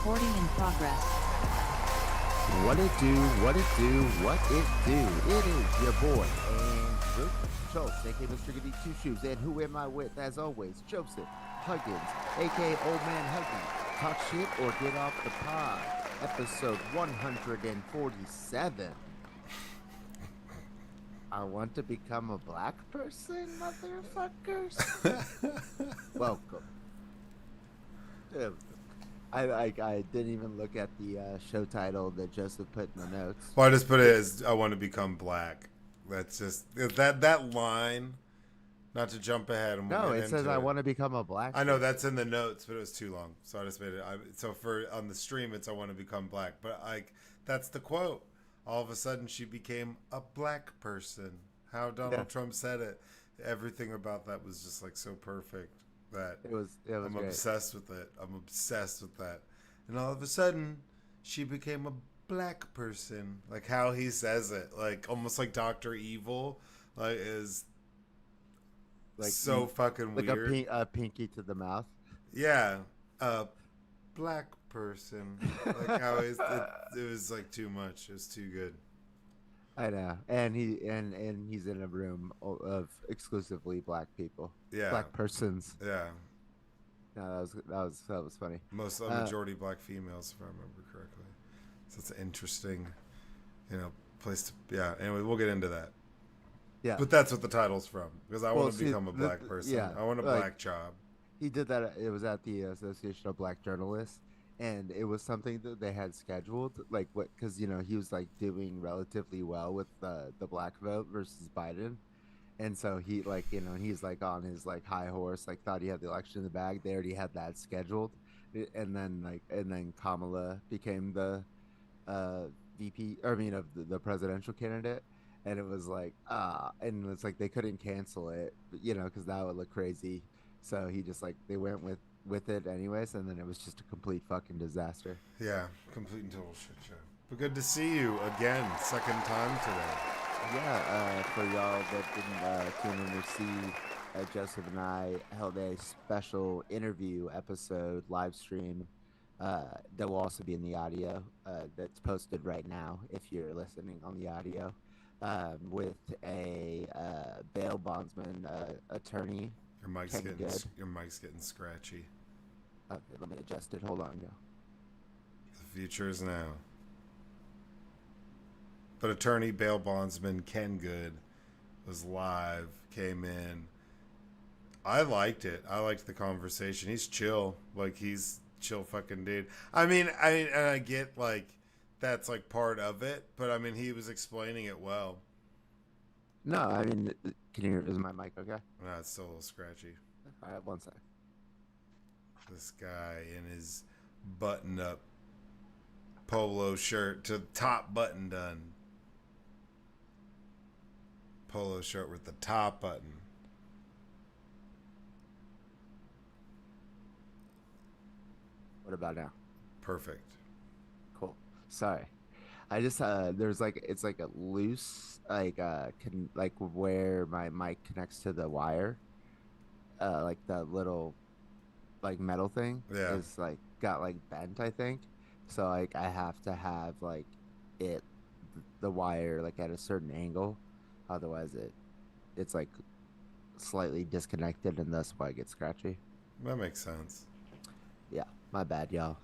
Recording in progress. What it do, what it do, what it do. It is your boy, Andrew Schultz, aka Mr. Goody Two Shoes. And who am I with, as always? Joseph Huggins, aka Old Man Huggie. Talk shit or get off the pod. Episode 147. I want to become a black person, motherfuckers. Welcome. Dude, I didn't even look at the show title that Joseph put in the notes. Well, I just put it as I want to become black. That's just that line. Not to jump ahead. And no, it says I want to become a black. I know that's in the notes, but it was too long, so I just made it. So for on the stream, it's I want to become black. But that's the quote. All of a sudden, she became a black person. How Donald Trump said it. Everything about that was just like so perfect that it was I'm great. obsessed with it. I'm obsessed with that. And all of a sudden, she became a black person. Like how he says it, like almost like Dr. Evil, like is like so fucking like weird. Like a pinky to the mouth. Yeah, a black person. Like how it was like too much. It was too good. I know, and he's in a room of exclusively black people. Yeah, black persons. Yeah. No, that was funny. Most majority black females, if I remember correctly. So it's an interesting, place to. Yeah. Anyway, we'll get into that. Yeah. But that's what the title's from, because I want to become a black person. Yeah, I want a black job. He did that. It was at the Association of Black Journalists. And it was something that they had scheduled, like what? Because he was like doing relatively well with the black vote versus Biden, and so he he's like on his like high horse, like thought he had the election in the bag. They already had that scheduled, and then Kamala became the VP, of the presidential candidate, and it was like and it's like they couldn't cancel it, because that would look crazy. So he just like they went with it anyways, and then it was just a complete fucking disaster. Yeah, complete and total shit show. But good to see you again, second time today. Yeah, for y'all that didn't tune in to see, Joseph and I held a special interview episode live stream that will also be in the audio that's posted right now if you're listening on the audio, with a bail bondsman attorney. Your mic's getting scratchy. Okay, let me adjust it. Hold on, yo. The future is now. But attorney bail bondsman Ken Good was live, came in. I liked it. I liked the conversation. He's chill. Like he's chill fucking dude. I mean, and I get like that's like part of it, but I mean he was explaining it well. No, I mean, can you hear? Is my mic okay? No, it's still a little scratchy. All right, one sec. This guy in his button-up polo shirt to the top button done. Polo shirt with the top button. What about now? Perfect. Cool. Sorry. I just there's like it's like a loose where my mic connects to the wire, like the little like metal thing is like got like bent, I think. So like I have to have like the wire like at a certain angle, otherwise it's like slightly disconnected, and that's why I get scratchy. That makes sense. Yeah, my bad, y'all.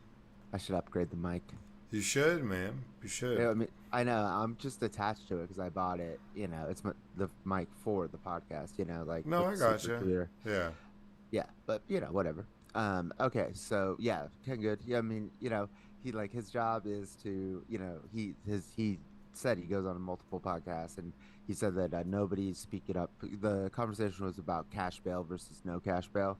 I should upgrade the mic. You should, man. You should. Yeah, I mean, I know. I'm just attached to it because I bought it. It's the mic for the podcast. Like no, I got you. Yeah. Yeah, but whatever. Okay, so yeah, Ken Good. Yeah, I mean, he like his job is to, he said he goes on multiple podcasts, and he said that nobody's speaking up. The conversation was about cash bail versus no cash bail.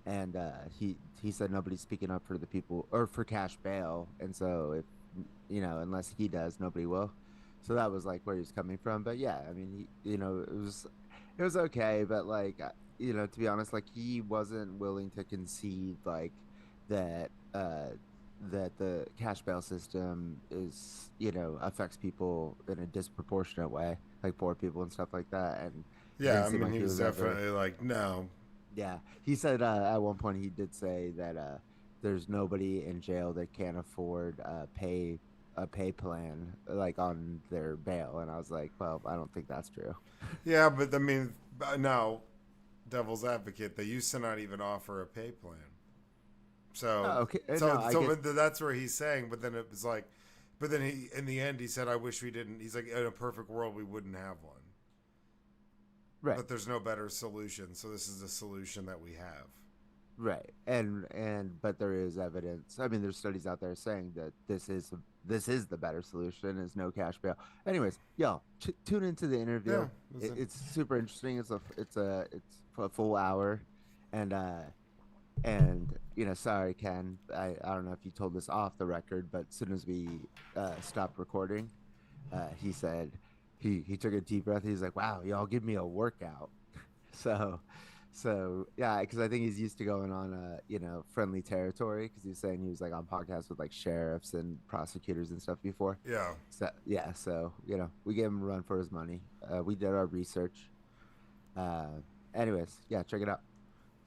And he said nobody's speaking up for the people or for cash bail, and so if unless he does, nobody will. So that was like where he's coming from. But yeah, I mean, it was okay, but like to be honest, like he wasn't willing to concede like that that the cash bail system is affects people in a disproportionate way, like poor people and stuff like that. And yeah, I mean, he was definitely like no. Yeah, he said at one point he did say that there's nobody in jail that can't afford a pay plan like on their bail. And I was like, well, I don't think that's true. Yeah, but I mean, now, devil's advocate, they used to not even offer a pay plan. So, Oh, okay, no, so, I so get but that's where he's saying. But then it was like, but then he, in the end, he said, "I wish we didn't." He's like, "In a perfect world, we wouldn't have one." right. But there's no better solution, so this is the solution that we have. Right. And but there is evidence. I mean, there's studies out there saying that this is the better solution is no cash bail. Anyways, y'all tune into the interview. Yeah, It's super interesting. It's a full hour, and sorry, Ken. I don't know if you told this off the record, but as soon as we stopped recording, he said he took a deep breath. He's like, "Wow, y'all give me a workout." So, so yeah, because I think he's used to going on friendly territory because he was saying he was like on podcasts with like sheriffs and prosecutors and stuff before. yeah, So yeah, so we gave him a run for his money. We did our research. Uh, anyways, yeah, check it out.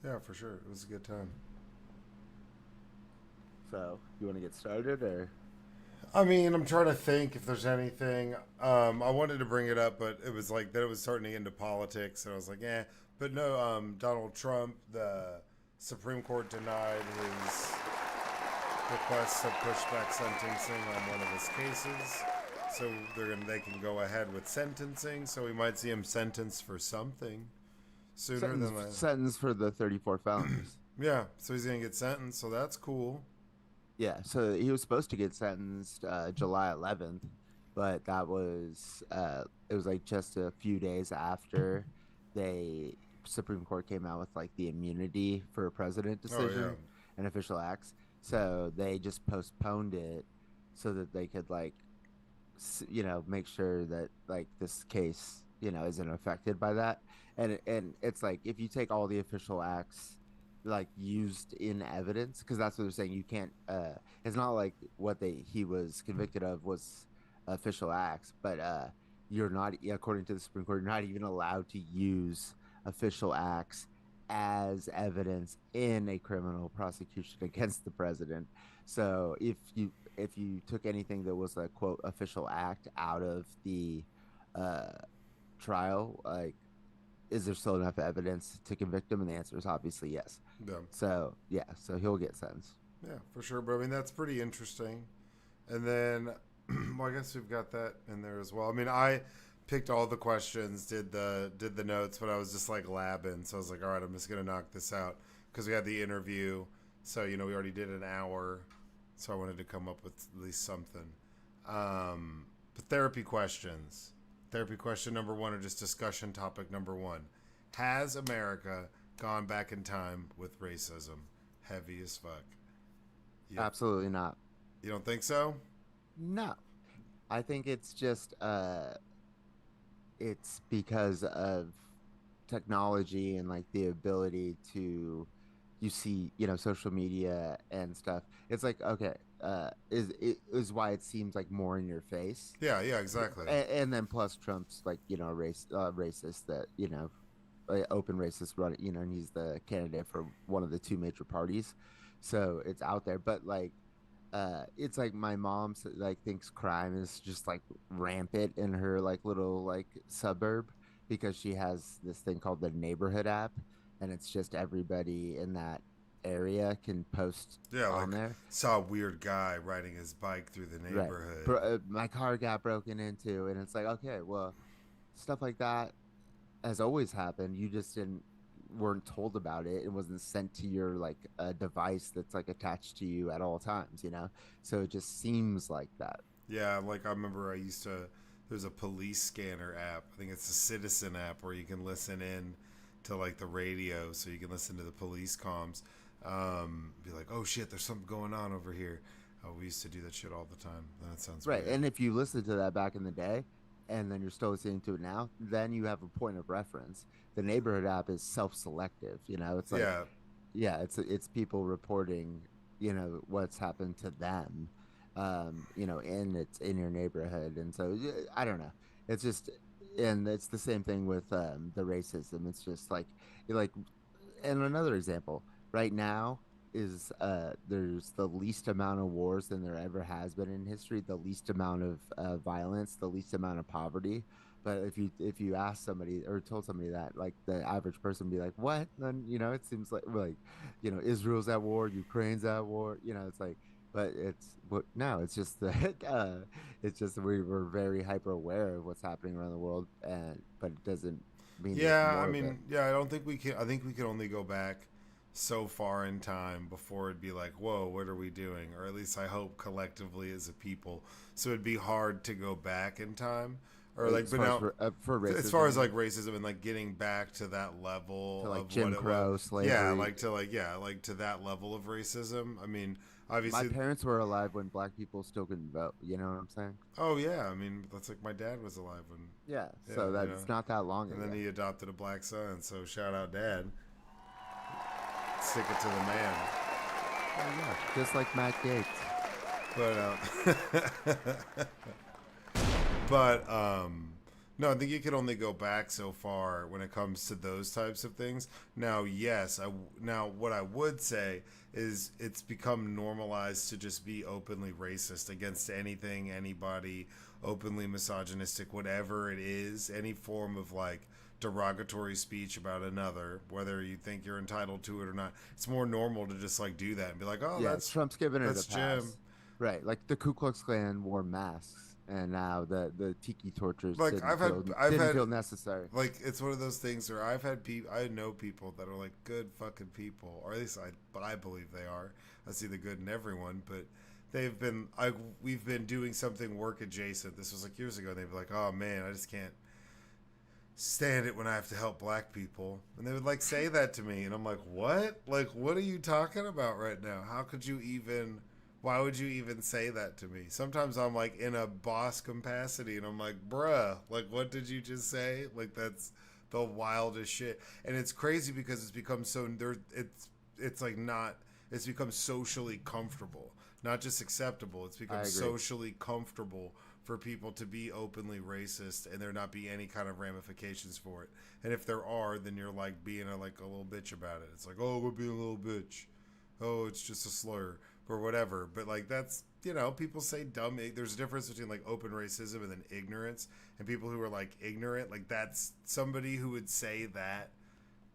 yeah, for sure. It was a good time. So you want to get started or? I mean, I'm trying to think if there's anything. I wanted to bring it up, but it was like that it was starting to get into politics, and I was like, eh. But no, Donald Trump, the Supreme Court denied his request to push back sentencing on one of his cases. So they can go ahead with sentencing. So we might see him sentenced for something sooner than that. Sentence for the 34 felonies. Yeah, so he's gonna get sentenced. So that's cool. Yeah, so he was supposed to get sentenced July 11th, but that was it was like just a few days after they Supreme Court came out with like the immunity for a president Oh yeah, decision and official acts. So they just postponed it so that they could like make sure that like this case isn't affected by that. And it's like if you take all the official acts like used in evidence, because that's what they're saying, you can't it's not like what they he was convicted of was official acts, but you're not, according to the Supreme Court, you're not even allowed to use official acts as evidence in a criminal prosecution against the president. So if you took anything that was a quote official act out of the uh trial, like, is there still enough evidence to convict him? And the answer is obviously yes. yeah, So yeah, so he'll get sentenced. yeah, for sure. But I mean, that's pretty interesting. And then, well, I guess we've got that in there as well. I mean, I picked all the questions, did the notes, but I was just like labbing. So I was like, all right, I'm just gonna knock this out because we had the interview. So we already did an hour. So I wanted to come up with at least something. But therapy questions. Therapy question number one, or just discussion topic number one. Has America gone back in time with racism? Heavy as fuck. Yep. Absolutely not. You don't think so? No. I think it's just it's because of technology and like the ability to you see social media and stuff. It's like, okay, is why it seems like more in your face. Yeah, yeah, exactly. And then plus Trump's like racist, that open racist run, and he's the candidate for one of the two major parties, so it's out there. But like it's like my mom like thinks crime is just like rampant in her like little like suburb because she has this thing called the neighborhood app, and it's just everybody in that area can post Yeah, on like there. saw a weird guy riding his bike through the Right. neighborhood. My car got broken into, and it's like, okay, well, stuff like that has always happened. You just didn't weren't told about it. It wasn't sent to your like a device that's like attached to you at all times. So it just seems like that. Yeah, like I remember I used to. There's a police scanner app. I think it's a Citizen app where you can listen in to like the radio, so you can listen to the police comms. Be like, oh shit, there's something going on over here. Oh, we used to do that shit all the time. That sounds Right. weird. And if you listen to that back in the day and then you're still listening to it now, then you have a point of reference. The neighborhood app is self-selective. It's like, Yeah, yeah, it's people reporting, what's happened to them, and it's in your neighborhood. And so I don't know. It's just, and it's the same thing with the racism. It's just like, and another example right now is there's the least amount of wars than there ever has been in history, the least amount of violence, the least amount of poverty. But if you ask somebody or told somebody that, like the average person would be like, "What?" Then it seems like Israel's at war, Ukraine's at war. It's like, but no, it's just that it's just we're very hyper aware of what's happening around the world, and but it doesn't mean there's Yeah, I more of it. mean, yeah, I don't think we can. I think we can only go back so far in time before it'd be like, whoa, what are we doing? Or at least I hope collectively as a people. So it'd be hard to go back in time, or like, As but far as now for as far racism, as you like mean, racism and like getting back to that level to like of what Jim it was, Crow, yeah, slavery. like to that level of racism. I mean, My obviously, parents were alive when black people still couldn't vote. You know what I'm saying? oh yeah, I mean that's like my dad was alive when, Yeah. yeah, So that's not that long and then ago. he adopted a black son. So shout out dad, stick it to the man. Oh yeah, just like Matt Gates. But but no, I think you can only go back so far when it comes to those types of things. Now, yes, now what I would say is it's become normalized to just be openly racist against anything, anybody, openly misogynistic, whatever it is, any form of like derogatory speech about another, whether you think you're entitled to it or not. It's more normal to just like do that and be like, "Oh, Yeah, Trump's giving it a that's Jim." pass. Right. Like the Ku Klux Klan wore masks, and now the tiki tortures Like I've didn't had feel necessary. like it's one of those things where I've had people, I know people that are like good fucking people, or at least I believe they are. I see the good in everyone, but they've been we've been doing something work adjacent. This was like years ago. And they'd be like, "Oh man, I just can't stand it when I have to help black people," and they would like say that to me, and I'm like, "What? Like, what are you talking about right now? How could you even?" Why would you even say that to me? Sometimes I'm like in a boss capacity and I'm like, bruh, like what did you just say? Like that's the wildest shit. And it's crazy because it's become so there it's like not it's become socially comfortable. Not just acceptable. It's become I agree. socially comfortable for people to be openly racist and there not be any kind of ramifications for it. And if there are, then you're like being a little bitch about it. It's like, oh, we're being a little bitch. Oh, it's just a slur or whatever. But like that's people say dumb. There's a difference between like open racism and then ignorance. And people who are like ignorant, like that's somebody who would say that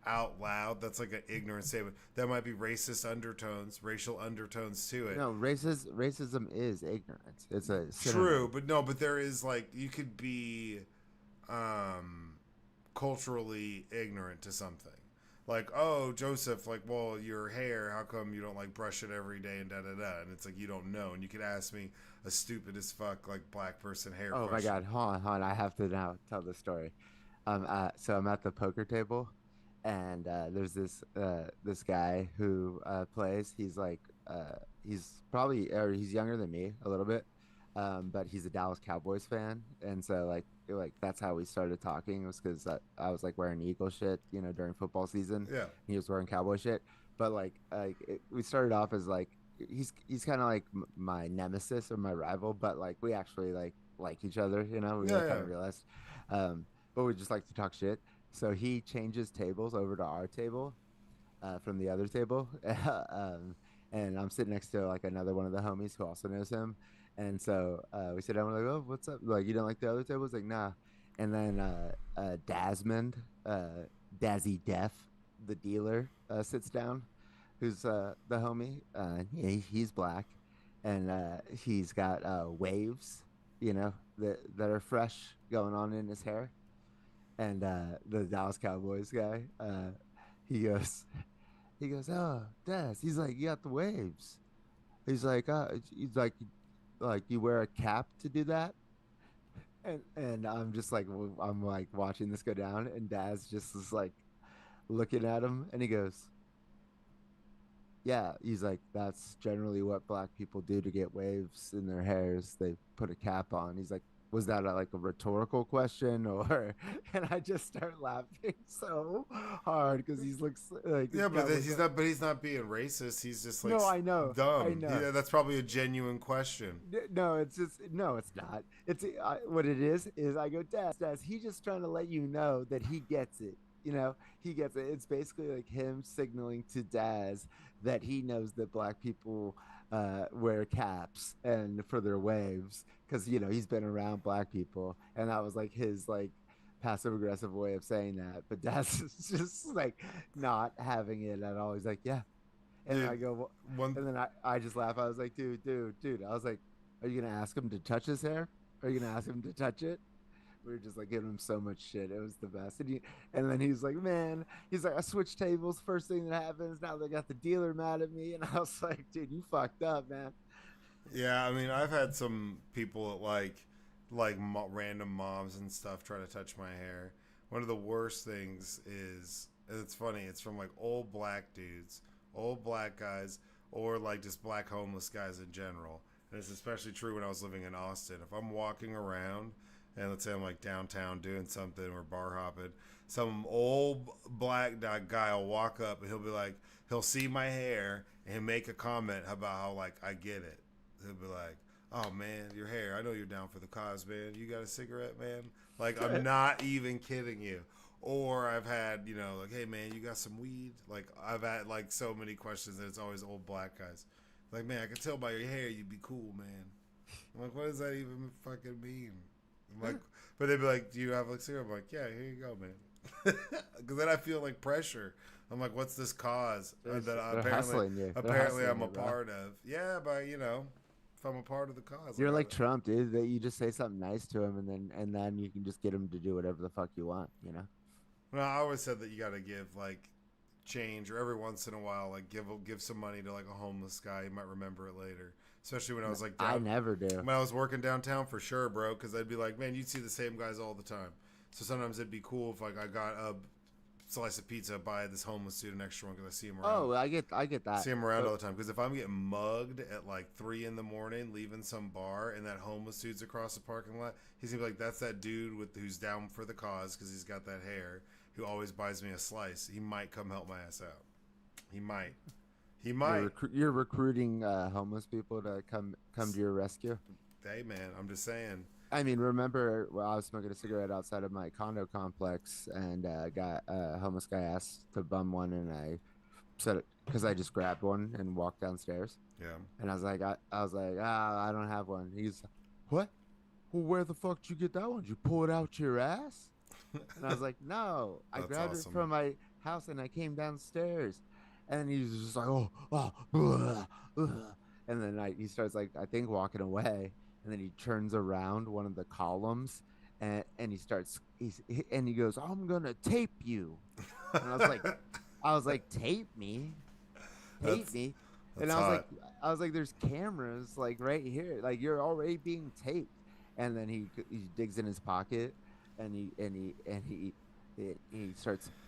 out loud. That's like an ignorant statement. That might be racist undertones, racial undertones to it. No, racism is ignorance. It's a True, synonym. but no, but there is like you could be um culturally ignorant to something. Like, oh, Joseph, like, well, your hair, how come you don't like brush it every day and da da da? And it's like you don't know, and you could ask me a stupid as fuck like black person hair Oh my question. God, hold on. I have to now tell the story. So I'm at the poker table, and there's this guy who plays. He's probably or he's younger than me a little bit, but he's a Dallas Cowboys fan, and so like that's how we started talking was because I was like wearing Eagle shit, during football season. Yeah, He was wearing Cowboy shit, but we started off as like he's kind of like my nemesis or my rival, but like we actually like each other. We yeah, like kind yeah. of realized. Um, but we just like to talk shit. So he changes tables over to our table from the other table, um, and I'm sitting next to like another one of the homies who also knows him. And so we sit down. We're like, "Oh, what's up? Like, you don't like the other table?" He's like, "Nah." And then Dasmond, Dazzy Def, the dealer, sits down, who's the homie. He's black, and he's got waves, that are fresh going on in his hair. And the Dallas Cowboys guy, he goes, "Oh, Daz," he's like, "You got the waves." He's like you wear a cap to do that, and I'm just like, I'm like watching this go down, and Daz just is like looking at him, and he goes, "Yeah." He's like, "That's generally what black people do to get waves in their hairs. They put a cap on." He's like, "Was that like a rhetorical question or?" And I just start laughing so hard because he looks like Yeah, this but guy was he's like, not. But he's not being racist. He's just like "No, I dumb. know." That's probably a genuine question. No, it's just no, it's not. What it is I go, Daz, he's just trying to let you know that he gets it. You know, he gets it. It's basically like him signaling to Daz that he knows that black people wear caps and for their waves because he's been around black people, and that was like his like passive aggressive way of saying that. But Daz is just like not having it at all. He's like, yeah, and I Dude, go, well, one and then I just laugh. I was like, dude. I was like, are you gonna ask him to touch his hair? Are you gonna ask him to touch it? We were just like giving him so much shit. It was the best. And then he's like, man, he's like, I switched tables. First thing that happens, now they got the dealer mad at me. And I was like, dude, you fucked up, man. Yeah, I mean, I've had some people random moms and stuff try to touch my hair. One of the worst things is, it's funny, it's from like old black dudes, old black guys, or like just black homeless guys in general. And it's especially true when I was living in Austin. If I'm walking around and let's say I'm like downtown doing something or bar hopping, some old black guy will walk up and he'll be like, he'll see my hair and he'll make a comment about how like I get it. He'll be like, "Oh man, your hair. I know you're down for the cause, man. You got a cigarette, man?" Like I'm not even kidding you. Or I've had, like, "Hey man, you got some weed?" Like I've had like so many questions and it's always old black guys. Like, "Man, I can tell by your hair you'd be cool, man." I'm like, "What does that even fucking mean?" I'm like, but they'd be like, "Do you have like cigarette?" I'm like, "Yeah, here you go, man." Because then I feel like pressure. I'm like, "What's this cause that They're hustling you. They're apparently hustling I'm you, a bro. part of?" Yeah, but if I'm a part of the cause, You're like Trump, dude. That you just say something nice to him, and then you can just get him to do whatever the fuck you want. well, I always said that you got to give like change, or every once in a while, like give some money to like a homeless guy. You might remember it later, especially when I was like I down never do. when I was working downtown for sure, bro. Because I'd be like, man, you'd see the same guys all the time. So sometimes it'd be cool if like I got a slice of pizza, buy this homeless dude an extra one because I see him around. Oh, I get that. See him around all But the time. Because if I'm getting mugged at like 3 in the morning, leaving some bar, and that homeless dude's across the parking lot, he's gonna be like, "That's that dude who's down for the cause because he's got that hair, who always buys me a slice. He might come help my ass out. He might. He might." you're recruiting homeless people to come to your rescue. Hey man, I'm just saying. I mean, remember, well, I was smoking a cigarette outside of my condo complex, and got a homeless guy asked to bum one, and I said it because I just grabbed one and walked downstairs, Yeah, and I was like, I don't have one. He's, what? Well, where the fuck did you get that one? Did you pull it out your ass? And I was like, no, I that's grabbed it awesome. from my house and I came downstairs. And he was just like, blah, blah. And then he starts like, I think walking away. And then he turns around one of the columns, and and he goes, I'm gonna tape you. And I was like, tape me, tape that's me. And that's hot. I was like, there's cameras like right here, like you're already being taped. And then he digs in his pocket, he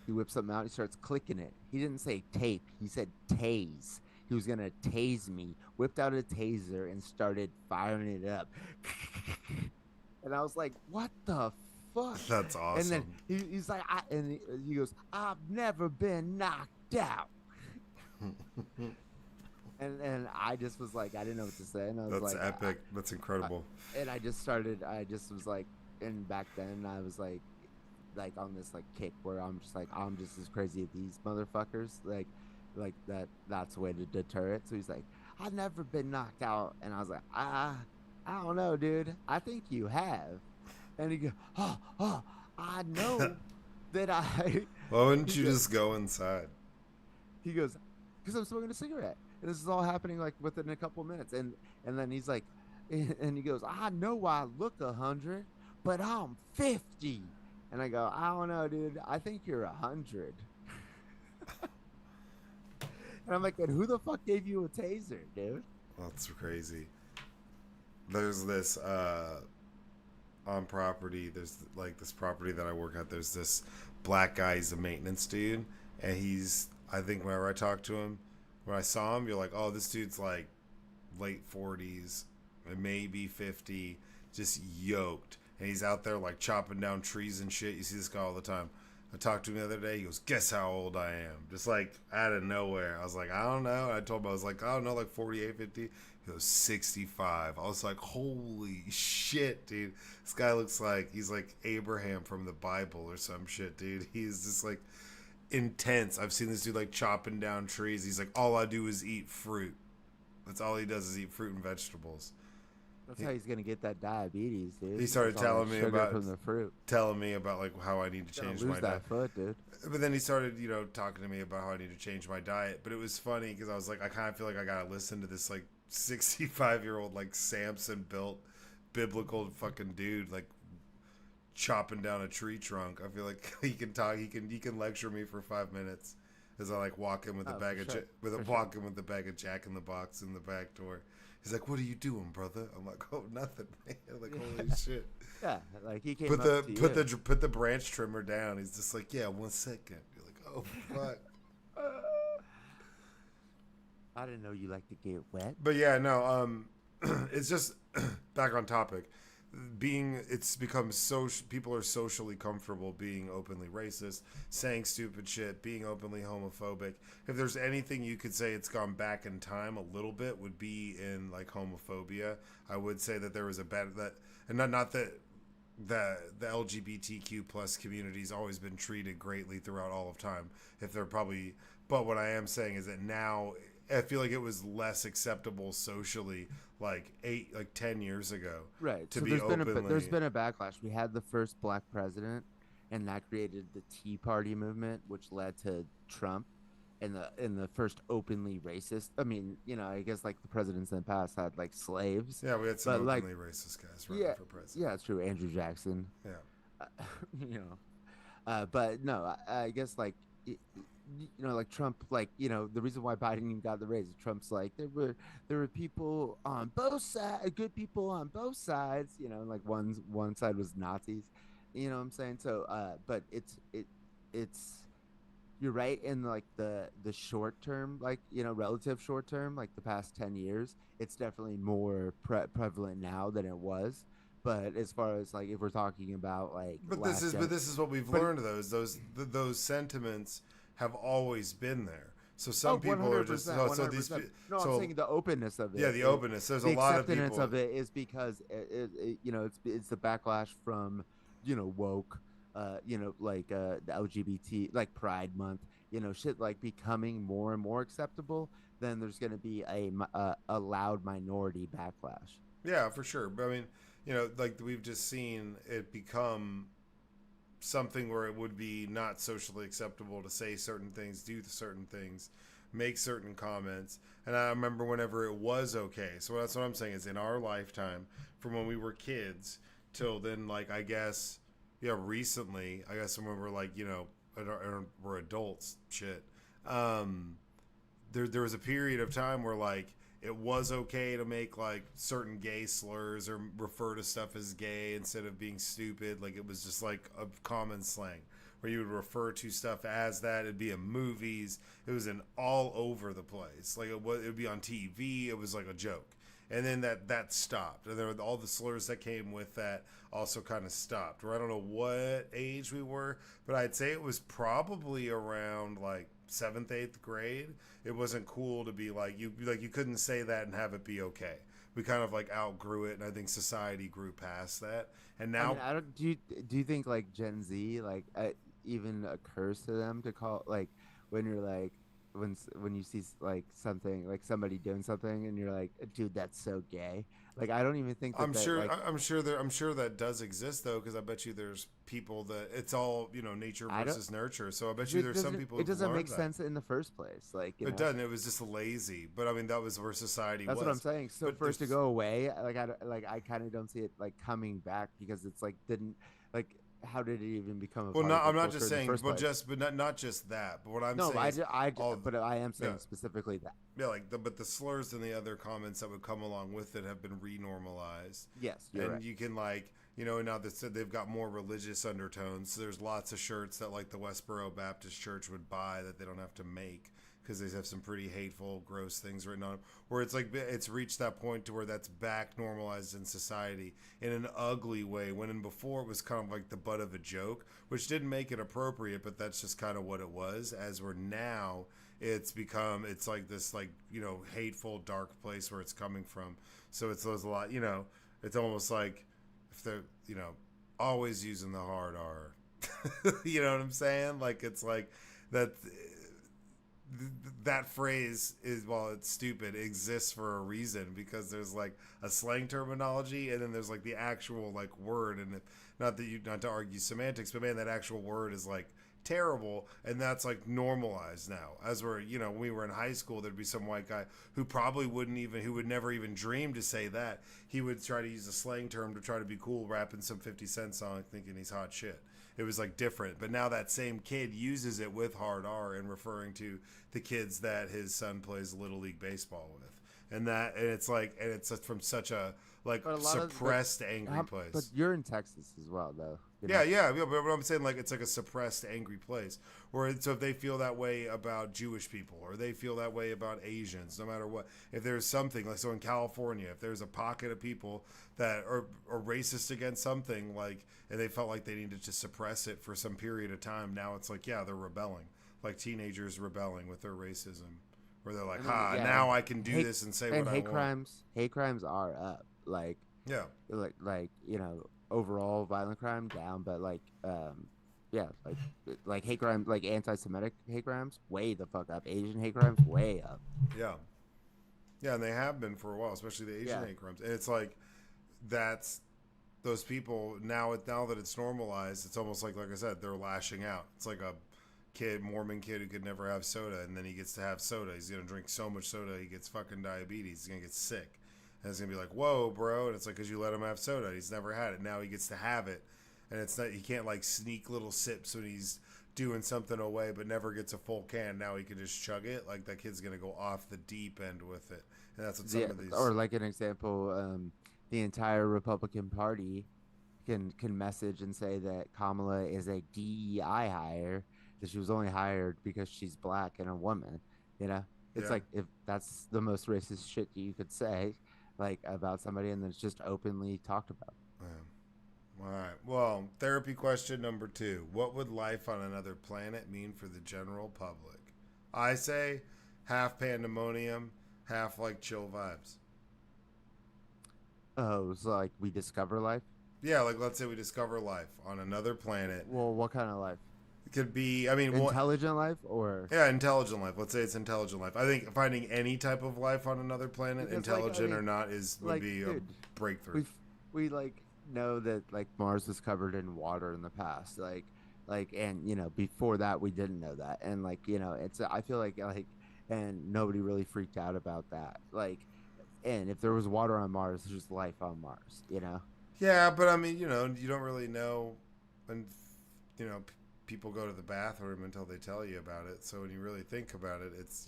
whips something out. He starts clicking it. He didn't say tape. He said tase. He was gonna tase me. Whipped out a taser and started firing it up. And I was like, what the fuck? That's And then awesome. he's like, he goes, I've never been knocked out. And I just was like, I didn't know what to say, and I was That's like, epic. That's I incredible. and I just was like, and back then I was like on this like kick where I'm just like, I'm just as crazy as these motherfuckers, like that's the way to deter it. So he's like, I've never been knocked out, and I was like, I don't know, dude. I think you have. And he goes, I know that I. Why wouldn't he you goes, just go inside? he goes, because I'm smoking a cigarette, and this is all happening like within a couple minutes, and then he's like, and he goes, I know I look 100, but I'm 50. And I go, I don't know, dude. I think you're 100. And I'm like, and who the fuck gave you a taser, dude? That's crazy. There's this on property. There's like this property that I work at. There's this black guy. He's a maintenance dude, and he's. I think whenever I talk to him, when I saw him, you're like, oh, this dude's like late 40s, maybe 50, just yoked, and he's out there like chopping down trees and shit. You see this guy all the time. I talked to him the other day. He goes, "Guess how old I am?" Just like out of nowhere. I was like, "I don't know." And I told him I was like, "I don't know, like 48, 50." He goes 65. I was like, holy shit, dude. This guy looks like he's like Abraham from the Bible or some shit, dude. He's just like intense. I've seen this dude like chopping down trees. He's like, all I do is eat fruit. That's all he does is eat fruit and vegetables. That's He, how he's gonna get that diabetes, he dude. started It's all that telling me sugar about from the fruit. like how I need to Gonna change lose my diet. that foot, dude. But then he started, talking to me about how I need to change my diet. But it was funny because I was like, I kind of feel like I gotta listen to this like 65-year-old like Samson built biblical fucking dude like chopping down a tree trunk. I feel like he can talk. He can lecture me for 5 minutes as I like walk in with a Oh, bag for of sure. walk in with the bag of Jack in the Box in the back door. He's like, "What are you doing, brother?" I'm like, "Oh, nothing, man." I'm like, holy shit. Yeah, like he came Put up the to put you. the put the branch trimmer down. He's just like, "Yeah, 1 second." You're like, "Oh fuck." I didn't know you like to get wet. But yeah, no, it's just back on topic. It's become so people are socially comfortable being openly racist, saying stupid shit, being openly homophobic. If there's anything you could say it's gone back in time a little bit, would be in like homophobia. I would say that there was a bad that, and not that the LGBTQ plus community's always been treated greatly throughout all of time. If they're probably, but what I am saying is that now I feel like it was less acceptable socially, like 10 years ago, Right. to So be there's openly. been a backlash. We had the first black president, and that created the Tea Party movement, which led to Trump, and the first openly racist. I mean, I guess like the presidents in the past had like slaves, Yeah, we had some but like, openly racist guys running yeah, for president. yeah, it's true. Andrew Jackson, Yeah, uh, you know, but no, I guess like like Trump, like the reason why Biden even got the raise, Trump's like there were people on both sides, good people on both sides, like one side was Nazis, what I'm saying? So, but it's you're right in like the short term, like relative short term, like the past 10 years, it's definitely more prevalent now than it was. But as far as like if we're talking about like last but gen, this is what we've but learned. Those sentiments have always been there. So oh, some people are just 100%, so these 100%. No, I'm so saying the openness of yeah, it the is openness. There's a the lot of acceptance people. of it is because it's the backlash from woke, like the LGBT, like Pride Month, shit like becoming more and more acceptable. Then there's going to be a loud minority backlash. Yeah, for sure. But I mean, like we've just seen it become something where it would be not socially acceptable to say certain things, do certain things, make certain comments. And I remember whenever it was okay. So that's what I'm saying is in our lifetime, from when we were kids till then, like I guess, yeah, recently, I guess when we're like, we're adults, shit. Um, there was a period of time where like it was okay to make like certain gay slurs or refer to stuff as gay instead of being stupid. Like it was just like a common slang where you would refer to stuff as that. It'd be in movies. It was in all over the place. Like it would be on TV. It was like a joke. And then that stopped. And there were all the slurs that came with that also kind of stopped. Where I don't know what age we were, but I'd say it was probably around like seventh, eighth grade. It wasn't cool to be like you couldn't say that and have it be okay. We kind of like outgrew it, and I think society grew past that. And I mean, now, I don't. Do you think like Gen Z like even occurs to them to call like when you're like when you see like something like somebody doing something and you're like, dude, that's so gay. Like I don't even think that like I'm sure that does exist though, because I bet you there's people that it's all nature I don't. versus nurture. So I bet you It there's some doesn't. people It who've doesn't make learned that. sense in the first place. Like It doesn't. It was just lazy. But I mean, that was where society that's what I'm was. saying. So But for it to there's go away, like I kind of don't see it like coming back because it's like didn't like how did it even become a well, part of not the I'm not culture just in the saying, first place? but not just that. But what I'm No, but saying is all but I am yeah saying specifically that. yeah like but the slurs and the other comments that would come along with it have been renormalized, Yes, you're and right. you can like now that said they've got more religious undertones. So there's lots of shirts that like the Westboro Baptist Church would buy that they don't have to make because they have some pretty hateful, gross things written on them. Where it's like it's reached that point to where that's back normalized in society in an ugly way. When in before it was kind of like the butt of a joke, which didn't make it appropriate, but that's just kind of what it was. As we're now, it's like this like hateful, dark place where it's coming from. So it's there's a lot it's almost like if they're always using the hard R. You know what I'm saying? Like it's like that that phrase is, while it's stupid, exists for a reason, because there's like a slang terminology and then there's like the actual like word. And not to argue semantics, but man, that actual word is like terrible, and that's like normalized now. As we're when we were in high school, there'd be some white guy who probably who would never even dream to say that. He would try to use a slang term to try to be cool, rapping some 50 Cent song thinking he's hot shit. It was like different, but now that same kid uses it with hard R and referring to the kids that his son plays little league baseball with, and it's from such a like suppressed, angry place. But you're in Texas as well, though. Yeah. But I'm saying, like, it's like a suppressed, angry place. So if they feel that way about Jewish people, or they feel that way about Asians, no matter what, if there's something like, so in California, if there's a pocket of people that are racist against something, like, and they felt like they needed to suppress it for some period of time, now it's like, yeah, they're rebelling, like teenagers rebelling with their racism, where they're like, now I can do this and say what I want. Hate crimes are up, like, yeah, like overall violent crime down, but like hate crime, like anti-Semitic hate crimes, way the fuck up. Asian hate crimes, way up. Yeah, and they have been for a while, especially the Asian hate crimes. And it's like that's those people now. Now that it's normalized, it's almost like I said, they're lashing out. It's like a Mormon kid who could never have soda, and then he gets to have soda. He's gonna drink so much soda, he gets fucking diabetes. He's gonna get sick. And it's going to be like, whoa, bro. And it's like, because you let him have soda. He's never had it. Now he gets to have it. And it's not, he can't like sneak little sips when he's doing something away, but never gets a full can. Now he can just chug it. Like that kid's going to go off the deep end with it. And that's what some of these. Or like an example, the entire Republican Party can message and say that Kamala is a DEI hire, that she was only hired because she's black and a woman. It's like, if that's the most racist shit you could say, like, about somebody, and then it's just openly talked about. All right. Well, therapy question number 2. What would life on another planet mean for the general public? I say half pandemonium, half like chill vibes. Oh, so like we discover life? Yeah, like let's say we discover life on another planet. Well, what kind of life? It could be, intelligent life, or intelligent life. Let's say it's intelligent life. I think finding any type of life on another planet, because, intelligent or not, would be a breakthrough. We like know that like Mars was covered in water in the past, and before that we didn't know that, and it's I feel like and nobody really freaked out about that, and if there was water on Mars, there's just life on Mars. Yeah, but you don't really know, and people go to the bathroom until they tell you about it. So when you really think about it, it's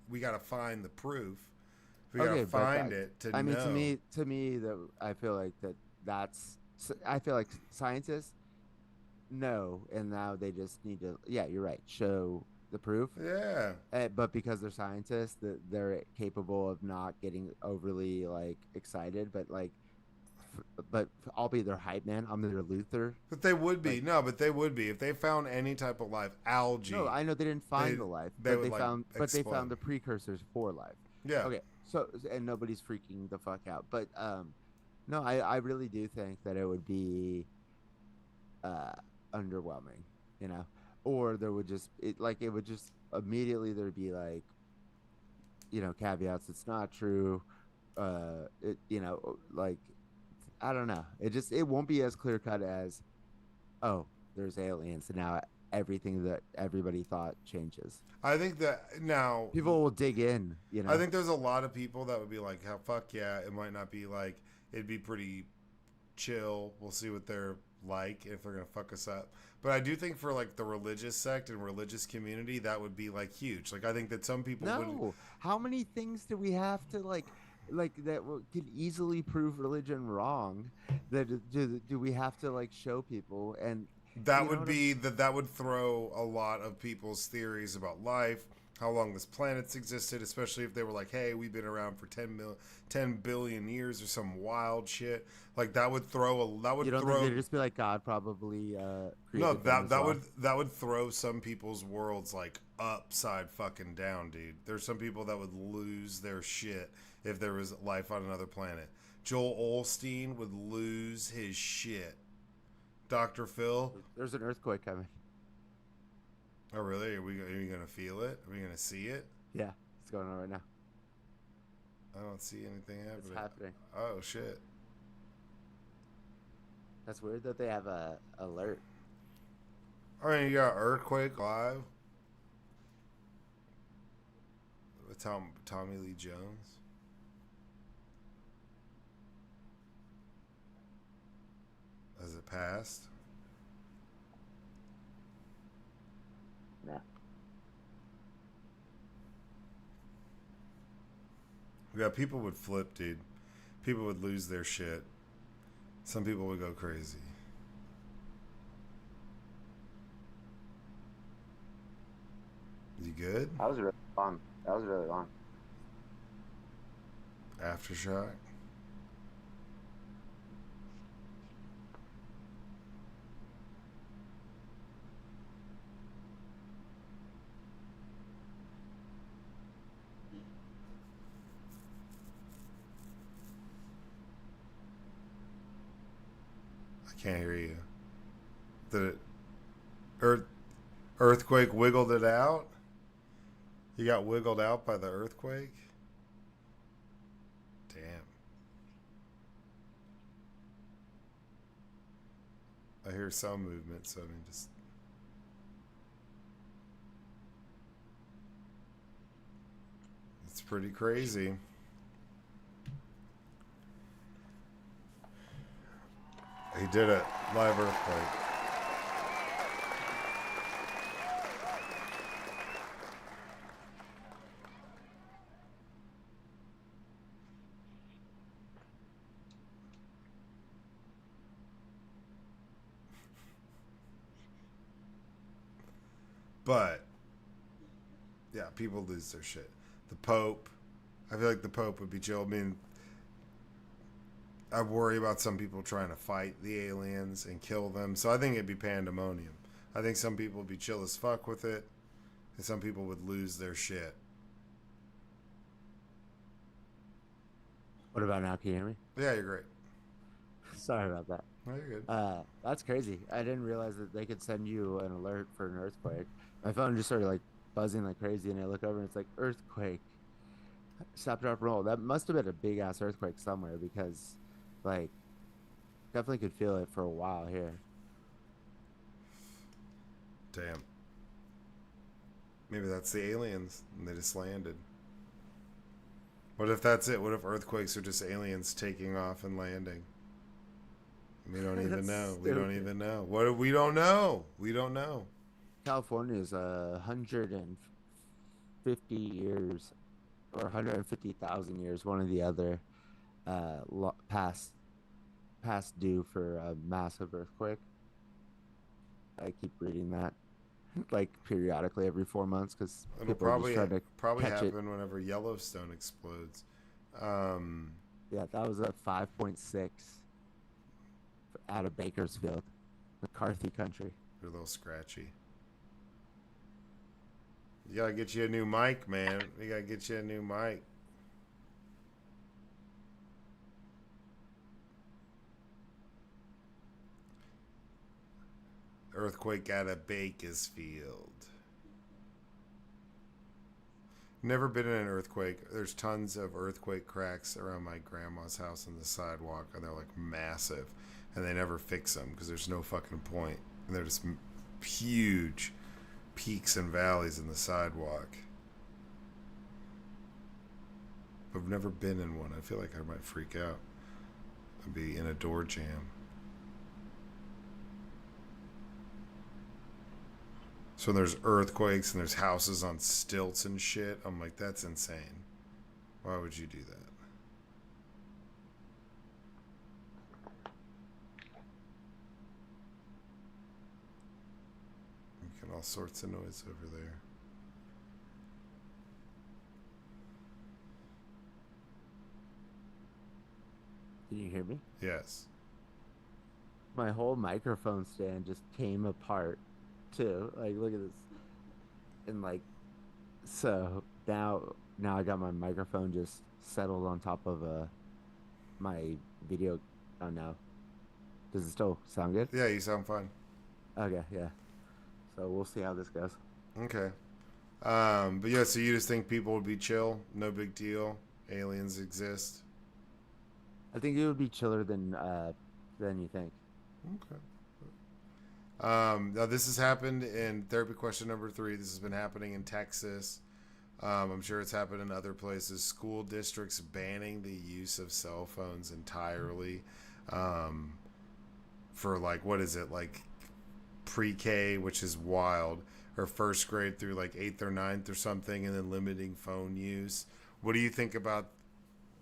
we got to find the proof. We got to find it to know. I mean, to me, that I feel like I feel like scientists know, and now they just need to. Yeah, you're right. Show the proof. Yeah. But because they're scientists, that they're capable of not getting overly excited, but I'll be their hype man. I'm their Luther. But they would be. But they would be if they found any type of life, algae. No, I know they didn't find the life, but they found the precursors for life. Yeah. Okay. So, and nobody's freaking the fuck out. But no, I really do think that it would be underwhelming, or there would just it would just immediately there'd be caveats. It's not true. I don't know. It won't be as clear cut as, oh, there's aliens, and now everything that everybody thought changes. I think that now people will dig in. I think there's a lot of people that would be like, "How fuck yeah!" It might not be like, it'd be pretty chill. We'll see what they're like, if they're gonna fuck us up. But I do think for the religious sect and religious community, that would be huge. I think that some people would. How many things do we have to that could easily prove religion wrong? That do we have to show people? And that would be that would throw a lot of people's theories about life, how long this planet's existed, especially if they were like, hey, we've been around for 10 billion years or some wild shit. Like that would You don't think they'd just be like God probably no, created them as well? that would throw some people's worlds like upside fucking down, dude. There's some people that would lose their shit if there was life on another planet. Joel Olstein would lose his shit. Dr. Phil. There's an earthquake coming. Oh really? Are you gonna feel it? Are we gonna see it? Yeah, it's going on right now. I don't see anything happening. It's happening. Oh shit. That's weird that they have a alert. I mean, you got Earthquake live with Tommy Lee Jones. Has it passed? Yeah. Yeah, people would flip, dude. People would lose their shit. Some people would go crazy. You good? That was really fun. That was really long. Aftershock. I can't hear you. Did it earthquake wiggled it out? You got wiggled out by the earthquake? Damn. I hear some movement, so I mean just it's pretty crazy. He did it. Live earthquake. But yeah, people lose their shit. The Pope, I feel like the Pope would be chill. I mean, I worry about some people trying to fight the aliens and kill them. So I think it'd be pandemonium. I think some people would be chill as fuck with it, and some people would lose their shit. What about now? Can you hear me? Yeah, you're great. Sorry about that. No, you're good. That's crazy. I didn't realize that they could send you an alert for an earthquake. My phone just started like buzzing like crazy, and I look over and it's like earthquake. Stop, drop, roll. That must have been a big ass earthquake somewhere because, like, definitely could feel it for a while here. Damn. Maybe that's the aliens and they just landed. What if that's it? What if earthquakes are just aliens taking off and landing? We don't even know. We don't even know. What we don't know. We don't know. California is 150 years or 150,000 years, one or the other, past due for a massive earthquake. I keep reading that like periodically every 4 months because It'll people are just trying to probably catch it. happen whenever Yellowstone explodes. Yeah, that was a 5.6 out of Bakersfield, McCarthy country. You're a little scratchy. You gotta get you a new mic, man. You gotta get you a new mic. Earthquake out of Bakersfield. Never been in an earthquake. There's tons of earthquake cracks around my grandma's house on the sidewalk, and they're like massive, and they never fix them because there's no fucking point. And they're just huge peaks and valleys in the sidewalk. I've never been in one. I feel like I might freak out. I'd be in a door jam. So when there's earthquakes and there's houses on stilts and shit, I'm like, that's insane. Why would you do that? Making all sorts of noise over there. Can you hear me? Yes. My whole microphone stand just came apart too. Like, look at this. And like, so now I got my microphone just settled on top of my video. Oh no. Does it still sound good? Yeah, you sound fine. Okay, yeah. So we'll see how this goes. Okay. But yeah, so you just think people would be chill, no big deal. Aliens exist. I think it would be chiller than you think. Okay. Now this has happened in therapy question number 3. This has been happening in Texas. I'm sure it's happened in other places. School districts banning the use of cell phones entirely, um, for like what is it like pre-K, which is wild, or first grade through like eighth or ninth or something, and then limiting phone use. What do you think about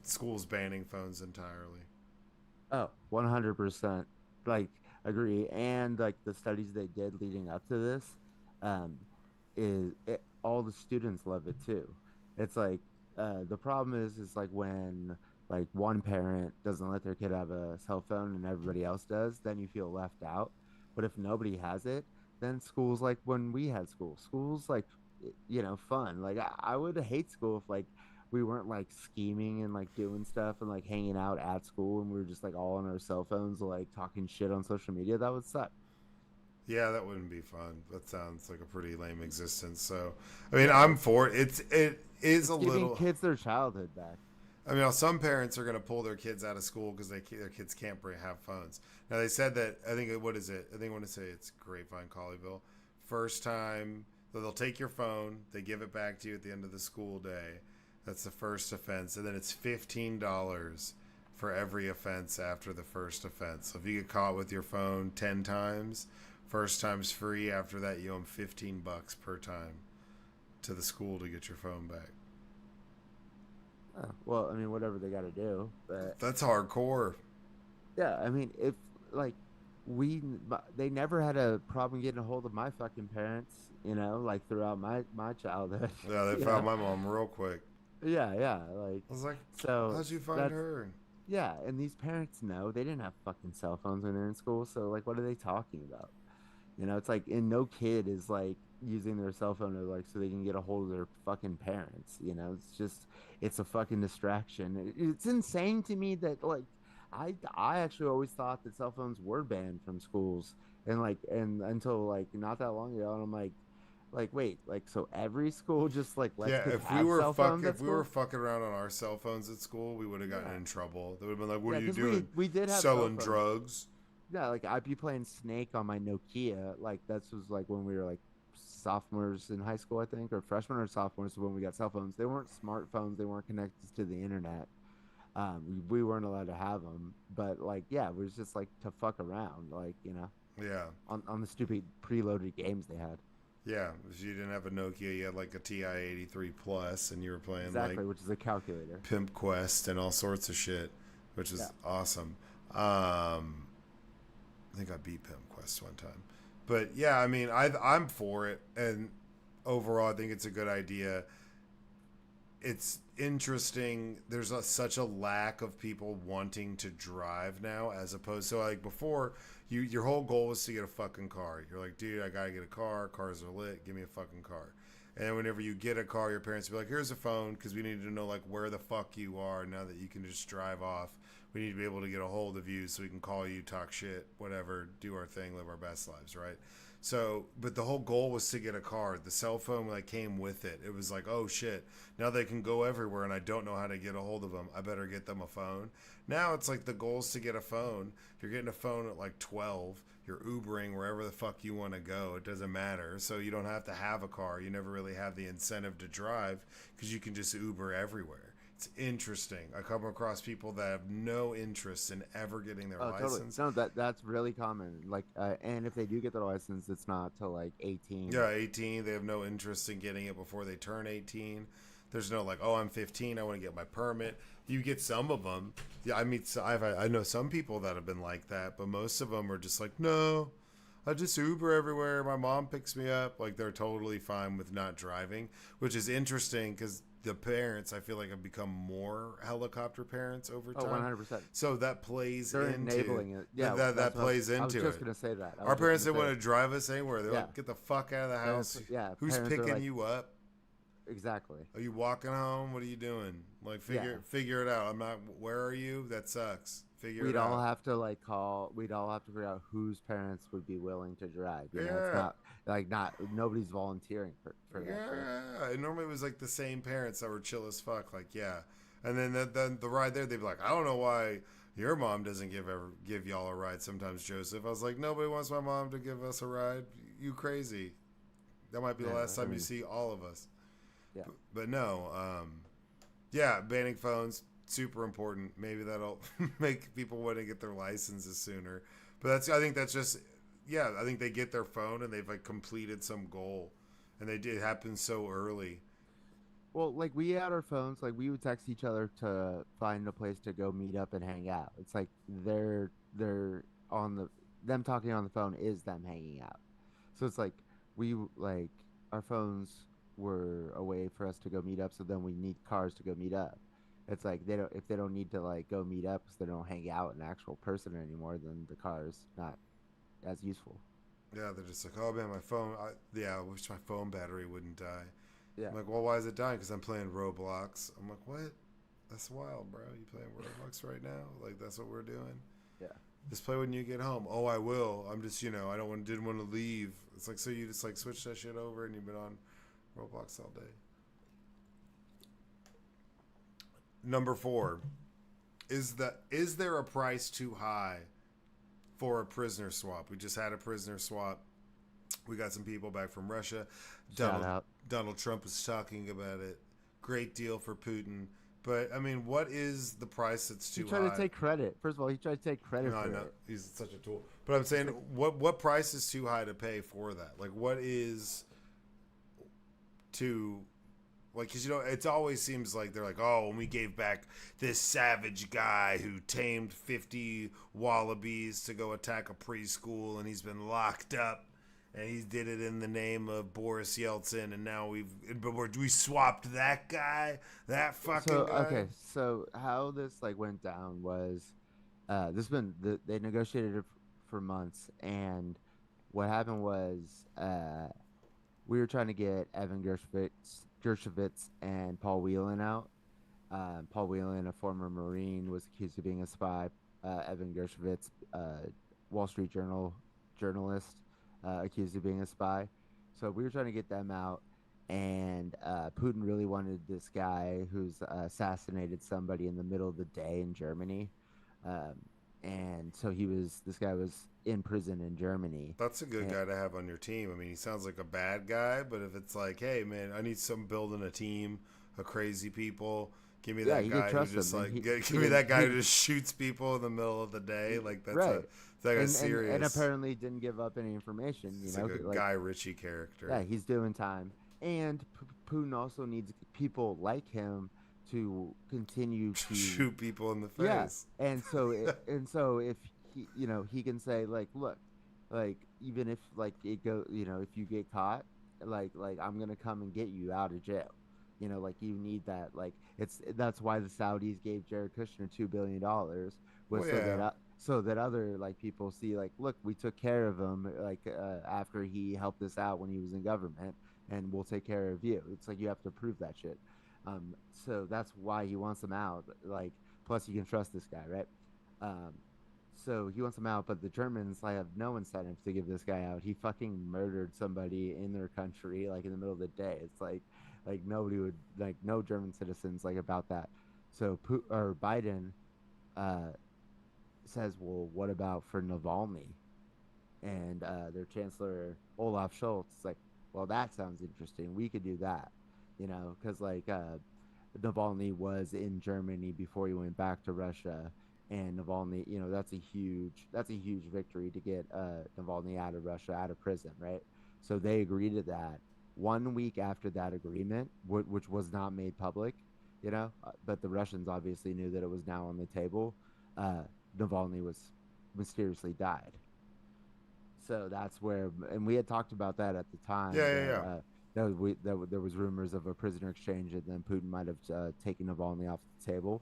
schools banning phones entirely? Oh, 100%. Like, agree. And like the studies they did leading up to this, um, all the students love it too. It's like the problem is like when like one parent doesn't let their kid have a cell phone and everybody else does, then you feel left out. But if nobody has it, then school's like when we had school. School's like fun. Like I would hate school if like we weren't like scheming and like doing stuff and like hanging out at school and we were just like all on our cell phones like talking shit on social media. That would suck. Yeah, that wouldn't be fun. That sounds like a pretty lame existence. So, I mean, Yeah, I'm for it. It is a it's giving little. kids their childhood back. I mean, some parents are going to pull their kids out of school because their kids can't have phones. Now they said that I think what is it? I think I want to say it's Grapevine, Colleyville. First time they'll take your phone, they give it back to you at the end of the school day. That's the first offense, and then it's $15 for every offense after the first offense. So if you get caught with your phone 10 times, first time's free. After that, you owe them $15 per time to the school to get your phone back. Well, I mean, whatever they got to do, but That's hardcore. yeah, I mean, if like they never had a problem getting a hold of my fucking parents, like throughout my childhood, Yeah, they you found know, my mom real quick. yeah, like I was like, so how'd you find that's her? yeah, and these parents know they didn't have fucking cell phones when they're in school, so like, what are they talking about? It's like, and no kid is like using their cell phone to like so they can get a hold of their fucking parents. It's a fucking distraction. It's insane to me that like I actually always thought that cell phones were banned from schools and like and until like not that long ago, and I'm like wait, like so every school just like lets Yeah, kids have cell phones at if we were school? fucking around on our cell phones at school, we would have gotten Yeah, in trouble. They would have been like, "What yeah, are you because doing? we did have cell Selling phones. drugs?" Yeah, like I'd be playing Snake on my Nokia. Like that was like when we were like sophomores in high school, I think, or freshmen or sophomores when we got cell phones. They weren't smartphones. They weren't connected to the internet. We weren't allowed to have them. But like, yeah, it was just like to fuck around, like Yeah, on the stupid preloaded games they had. yeah. If you didn't have a Nokia, you had like a TI-83 Plus, and you were playing like Exactly, which is a calculator. Pimp Quest and all sorts of shit, which Yeah. is awesome. I think I beat Pimp Quest one time, but yeah, I mean, I'm for it, and overall, I think it's a good idea. It's interesting. There's such a lack of people wanting to drive now, as opposed to like before. Your whole goal was to get a fucking car. You're like, dude, I gotta get a car. Cars are lit. Give me a fucking car. And then whenever you get a car, your parents will be like, here's a phone because we need to know like where the fuck you are now that you can just drive off. We need to be able to get a hold of you so we can call you, talk shit, whatever, do our thing, live our best lives, right? So, but the whole goal was to get a car. The cell phone like came with it. It was like, oh shit, now they can go everywhere, and I don't know how to get a hold of them. I better get them a phone. Now it's like the goal is to get a phone. If you're getting a phone at like 12, you're Ubering wherever the fuck you want to go. It doesn't matter. So you don't have to have a car. You never really have the incentive to drive because you can just Uber everywhere. It's interesting. I come across people that have no interest in ever getting their Oh, totally. license. No, that's really common. Like, and if they do get their license, it's not till like 18. Yeah, 18. They have no interest in getting it before they turn 18. There's no like, oh, I'm 15. I want to get my permit. You get some of them. Yeah, I mean, I know some people that have been like that, but most of them are just like, no, I just Uber everywhere. My mom picks me up. Like they're totally fine with not driving, which is interesting because the parents I feel like have become more helicopter parents over Oh, time. 100%. So that plays They're into enabling it. Yeah, that that's what plays I was into just it. gonna say that. I Our was just parents gonna didn't say want it. to drive us anywhere. They're Yeah, like, get the fuck out of the parents. house. Yeah, Who's parents are picking like you up? exactly. Are you walking home? What are you doing? Like Yeah, figure it out. I'm not. Where are you? That sucks. Figure it we'd all out. have to like call. We'd all have to figure out whose parents would be willing to drive. You know, it's Yeah. not like not nobody's volunteering for that shit. Yeah, and normally it was like the same parents that were chill as fuck. Like, yeah, and then the ride there, they'd be like, I don't know why your mom doesn't give y'all a ride sometimes, Joseph. I was like, nobody wants my mom to give us a ride. You crazy? That might be the Yeah, last I time you mean, see all of us. yeah. But no, yeah, banning phones super important. Maybe that'll make people want to get their licenses sooner. But I think that's just yeah. I think they get their phone and they've like completed some goal, and they did happen so early. Well, like we had our phones, like we would text each other to find a place to go meet up and hang out. It's like they're on the them talking on the phone is them hanging out. So it's like like our phones were a way for us to go meet up, so then we need cars to go meet up. It's like they don't if they don't need to like go meet up because they don't hang out in actual person anymore, then the car's not as useful. Yeah, they're just like, oh man, my phone. Yeah, I wish my phone battery wouldn't die. Yeah. I'm like, well, why is it dying? Because I'm playing Roblox. I'm like, what? That's wild, bro. You playing Roblox right now? Like that's what we're doing. Yeah. Just play when you get home. Oh, I will. I'm just, I don't want, didn't want to leave. It's like so you just like switch that shit over and you've been on Roblox all day. Number 4 is there a price too high for a prisoner swap? We just had a prisoner swap. We got some people back from Russia. Shout Donald out. Donald Trump was talking about it. Great deal for Putin. But I mean, what is the price that's He too tried to high? take credit. First of all, he tried to take credit No, for no, it. he's such a tool. But I'm saying, It's like what price is too high to pay for that? Like, what is too like? Because it always seems like they're like, oh, when we gave back this savage guy who tamed 50 wallabies to go attack a preschool, and he's been locked up. And he did it in the name of Boris Yeltsin, and now we swapped that guy, that so fucking guy. okay, so how this like went down was this been they negotiated it for months, and what happened was we were trying to get Evan Gershkovitz and Paul Whelan out. Paul Whelan, a former Marine, was accused of being a spy. Evan Gershkovitz, Wall Street Journal journalist, accused of being a spy. So we were trying to get them out, and Putin really wanted this guy who's assassinated somebody in the middle of the day in Germany. Um, and so this guy was in prison in Germany. That's a good And, guy to have on your team. I mean, he sounds like a bad guy, but if it's like, hey, man, I need some building a team of crazy people. Give me yeah, that you could guy who trust just him. And like give he me didn't, that guy who just shoots people in the middle of the day. Like right. that's like a And serious. apparently didn't give up any information, It's like a like Guy Ritchie character. yeah, he's doing time. And Putin also needs people like him to continue to Shoot people in the yeah. face. And so if he can say like, look, like even if like it go, if you get caught, like I'm going to come and get you out of jail. Like you need that like that's why the Saudis gave Jared Kushner $2 billion was Well, yeah. so that other like people see like, look, we took care of him like after he helped us out when he was in government, and we'll take care of you. It's like you have to prove that shit. So that's why he wants him out. Like, plus you can trust this guy, right? Um, so he wants him out, but the Germans like have no incentive to give this guy out. He fucking murdered somebody in their country, like in the middle of the day. It's like nobody would like no German citizens like about that. So Biden uh, says, well, what about for Navalny? And their chancellor Olaf Scholz is like, well, that sounds interesting. We could do that, because like Navalny was in Germany before he went back to Russia, and Navalny, that's a huge victory to get Navalny out of Russia, out of prison, right? So they agreed to that. 1 week after that agreement, which was not made public, but the Russians obviously knew that it was now on the table. Uh, Navalny was mysteriously died. So that's where, and we had talked about that at the time Yeah, yeah, that yeah. there was rumors of a prisoner exchange, and then Putin might have taken Navalny off the table.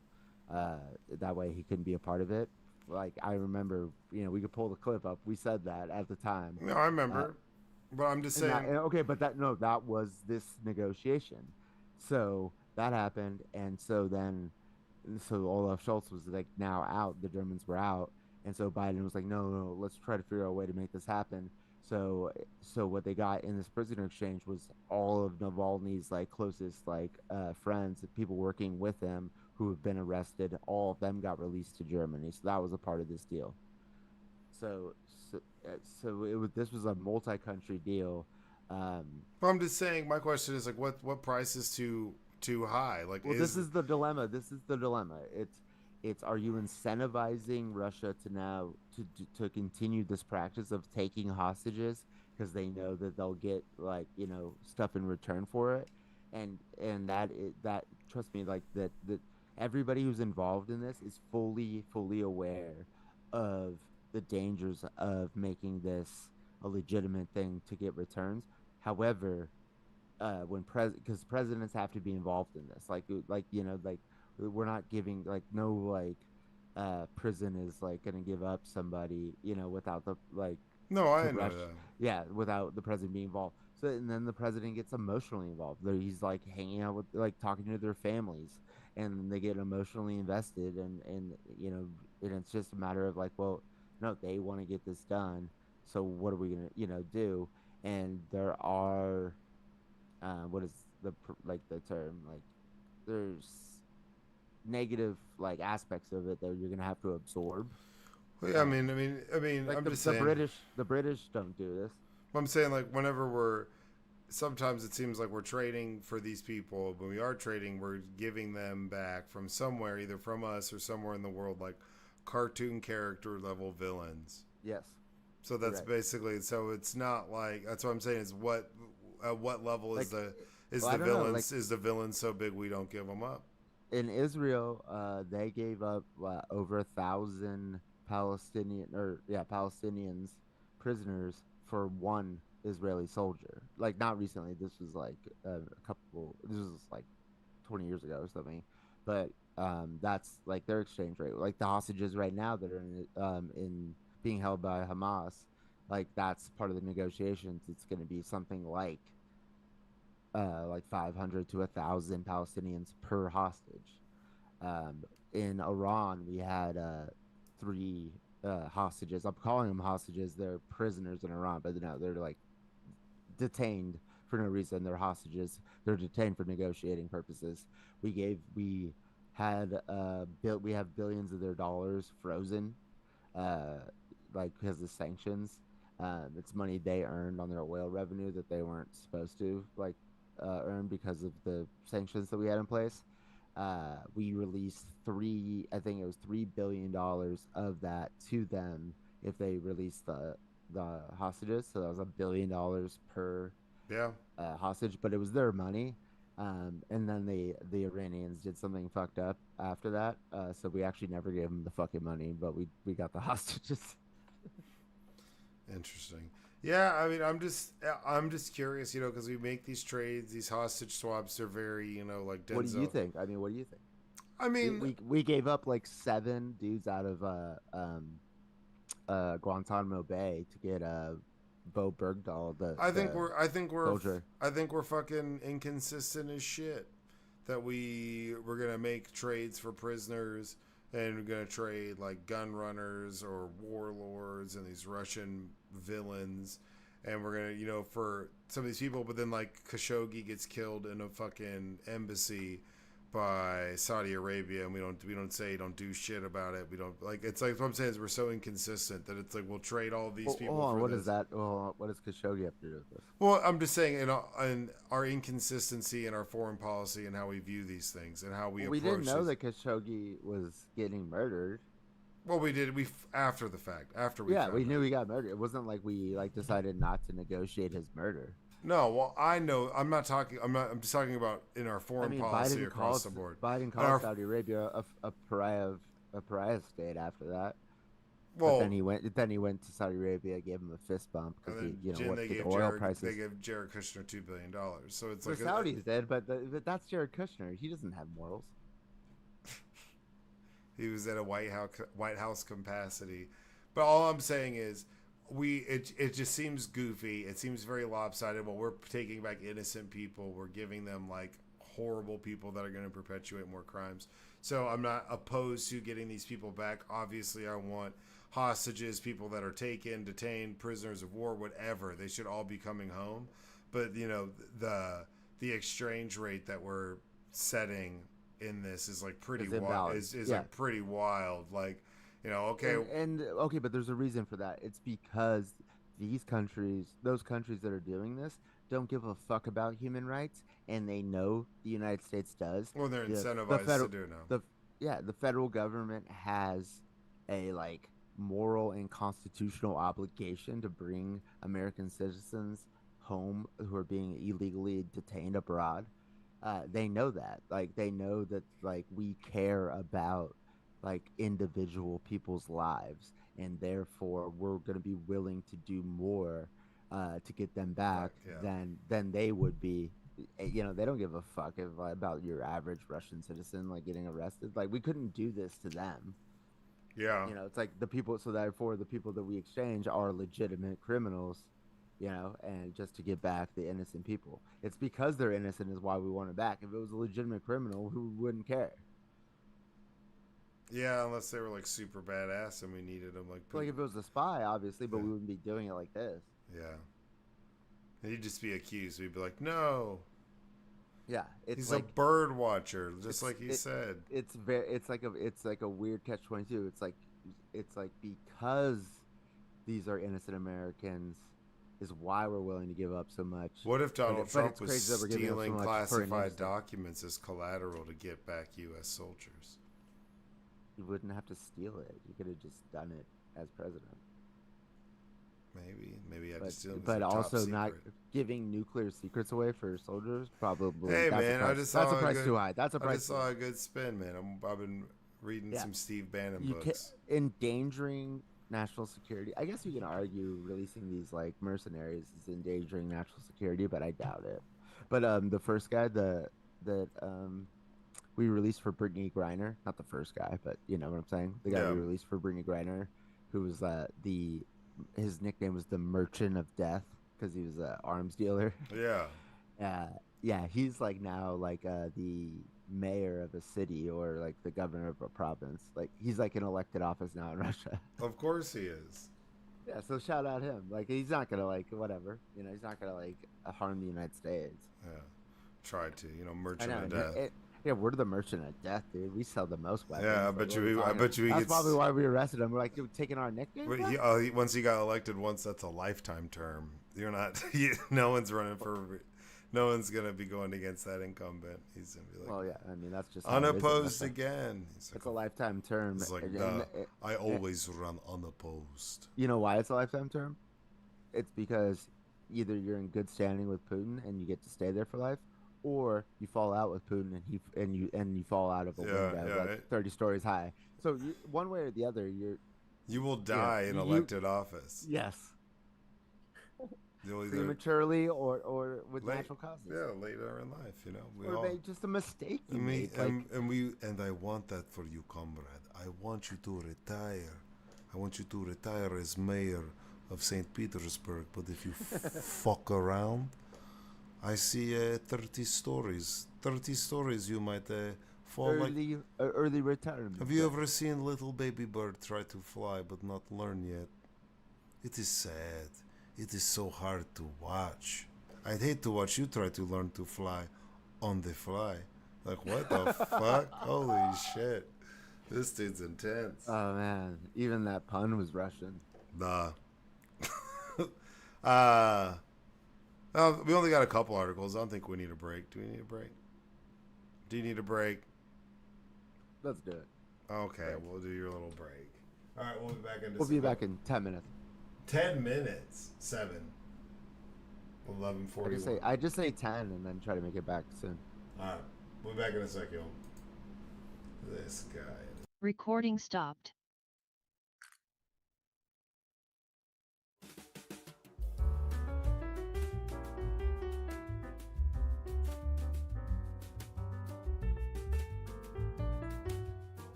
That way he couldn't be a part of it. Like I remember, we could pull the clip up. We said that at the time. No, I Uh, remember, but I'm just and that saying. and, okay, but that no, that was this negotiation. So that happened, and so Olaf Scholz was like now out. The Germans were out, and so Biden was like, no, no, let's try to figure out a way to make this happen. So what they got in this prisoner exchange was all of Navalny's like closest like friends, people working with him who have been arrested. All of them got released to Germany. So that was a part of this deal. So it was this was a multi-country deal. But I'm just saying. My question is like, what price is too high? Like, Well, this is is the dilemma. This is the dilemma. It's are you incentivizing Russia to now to continue this practice of taking hostages because they know that they'll get like stuff in return for it, and that trust me, like that everybody who's involved in this is fully aware of the dangers of making this a legitimate thing to get returns. However, when because presidents have to be involved in this, like we're not giving like no like prison is like gonna give up somebody without the like no, to I know rush, that. yeah, without the president being involved. So and then the president gets emotionally involved. He's like hanging out with like talking to their families, and they get emotionally invested, and it's just a matter of like, well, no, they want to get this done, so what are we gonna do? And there are what is like the term, like there's negative like aspects of it that you're gonna have to absorb. Well, yeah, um like I'm the just the saying. british the british don't do this. I'm saying like whenever we're sometimes it seems like we're trading for these people. When we are trading, we're giving them back from somewhere, either from us or somewhere in the world, like cartoon character level villains. Yes, So you're that's right. basically so it's not like that's what I'm saying is what at what level Like, is well, I the don't know, like villains is the villain so big we don't give them up? in Israel, they gave up over 1,000 Palestinians prisoners for one Israeli soldier. Like not recently, this was like this was like 20 years ago or something. But that's like their exchange rate. Like the hostages right now that are in being held by Hamas, like that's part of the negotiations. It's going to be something like 500 to 1,000 Palestinians per hostage. Um, in Iran, we had three hostages. I'm calling them hostages. They're prisoners in Iran, but no, they're like detained for no reason. They're hostages. They're detained for negotiating purposes. We had we have billions of their dollars frozen, uh, like because of sanctions. It's money they earned on their oil revenue that they weren't supposed to like earn because of the sanctions that we had in place. We released I think it was $3 billion of that to them if they released the hostages. So that was $1 billion per Yeah. hostage, but it was their money. And then the Iranians did something fucked up after that. So we actually never gave them the fucking money, but we got the hostages. Interesting. Yeah, I mean, I'm just curious, because we make these trades, these hostage swaps. They're very, like What do you Denzel. think? I mean, what do you think? I We mean, we we gave up like seven dudes out of Guantanamo Bay to get Bo Bergdahl, the soldier. I think we're fucking inconsistent as shit. That we're gonna make trades for prisoners and we're gonna trade like gun runners or warlords and these Russian villains, and we're gonna for some of these people, but then like Khashoggi gets killed in a fucking embassy by Saudi Arabia, and we don't do shit about it. We don't like it's like what I'm saying is we're so inconsistent that it's like we'll trade all these Oh, hold people on, for what is this. that? Oh, what does Khashoggi have to do with this? Well, I'm just saying in our inconsistency in our foreign policy and how we view these things and how we Well, we didn't approach know these. that Khashoggi was getting murdered. Well, we did after the fact after we Yeah, we found knew out. he got murdered. It wasn't like we like decided not to negotiate his murder. No, well, I know. I'm not talking. I'm not. I'm just talking about in our I foreign mean, policy across the board. Biden And called our Saudi Arabia a pariah state after that. But Well, then he went to Saudi Arabia, gave him a fist bump and because then Jin, what they the gave oil Jared Kushner $2 billion. So it's The like Saudis did, but that's Jared Kushner. He doesn't have morals. he was at a White House capacity. But all I'm saying is, it just seems goofy. It seems very lopsided. Well, we're taking back innocent people. We're giving them like horrible people that are going to perpetuate more crimes. So I'm not opposed to getting these people back. Obviously, I want hostages, people that are taken, detained, prisoners of war, whatever. They should all be coming home. But the exchange rate that we're setting in this is like pretty It's wild. invalid. Is Yeah, like pretty wild. Like, okay, and okay, but there's a reason for that. It's because those countries that are doing this, don't give a fuck about human rights, and they know the United States does. well, they're The incentivized to federal do now. the Yeah, the federal government has a like moral and constitutional obligation to bring American citizens home who are being illegally detained abroad. They know that. Like they know that like we care about like individual people's lives, and therefore we're going to be willing to do more to get them back Fuck yeah. than they would be. They don't give a fuck about your average Russian citizen like getting arrested. Like we couldn't do this to them. Yeah. It's like the people. So therefore, the people that we exchange are legitimate criminals. And just to get back the innocent people. It's because they're innocent is why we want it back. If it was a legitimate criminal, who wouldn't care? Yeah, unless they were like super badass and we needed them like Like if it was a spy, obviously, but Yeah. we wouldn't be doing it like this. Yeah. And he'd just be accused. We'd be like, no. Yeah, it's He's like a bird watcher, just it's like he it, said. it's like a weird catch-22. It's like because these are innocent Americans is why we're willing to give up so much. What if Donald But Trump it's was crazy that we're giving up so stealing much for an classified innocent. documents as collateral to get back U.S. soldiers? You wouldn't have to steal it. You could have just done it as president. Maybe I But just steal but top also not secret. giving nuclear secrets away for soldiers probably Hey that's a man, price. That's a price too high. That's a I price just too saw high. a good spin, man. I've been reading Yeah, some Steve Bannon you can books. endangering national security. I guess you can argue releasing these like mercenaries is endangering national security, but I doubt it. But the first guy, that we released for Brittany Griner, not the first guy, but you know what I'm saying. The guy Yeah, we released for Brittany Griner, who was the his nickname was the Merchant of Death because he was an arms dealer. yeah. uh, yeah, he's like now like the mayor of a city or like the governor of a province. Like he's like an elected office now in Russia. Of course he is. Yeah, so shout out him. Like he's not gonna like whatever. He's not gonna like harm the United States. Yeah, tried to. I Merchant know. of Death. Yeah, we're the merchant of death, dude. We sell the most weapons. Yeah, Like, what are we I talking bet you he That's gets. probably why we arrested him. We're like, dude, taking our nickname. But Back? once he got elected once, that's a lifetime term. You're not. No one's running for. No one's gonna be going against that incumbent. He's gonna be like, Well, yeah. I mean, that's just how it is in unopposed Russia. again. It's a lifetime term. He's like, I and- always run unopposed. You know why it's a lifetime term? It's because either you're in good standing with Putin and you get to stay there for life, or you fall out with Putin and you fall out of a window like 30 stories high. So one way or the other, you will die in elected office. Yes, You'll either prematurely or with natural causes. Yeah, later in life, Or just a mistake you made. And I want that for you, comrade. I want you to retire. I want you to retire as mayor of St. Petersburg. But if you fuck around, I see 30 stories. 30 stories you might fall early retirement. Have you ever seen little baby bird try to fly but not learn yet? It is sad. It is so hard to watch. I'd hate to watch you try to learn to fly on the fly. Like, what the fuck? Holy shit. This dude's intense. Oh, man. Even that pun was Russian. Nah. We only got a couple articles. I don't think we need a break. Do we need a break? Do you need a break? Let's do it. Okay, we'll do your little break. All right, we'll be back in. We'll be back in 10 minutes. 10 minutes. 7. 11:41. I just say 10 and then try to make it back soon. All right, we'll be back in a second. This guy. Recording stopped.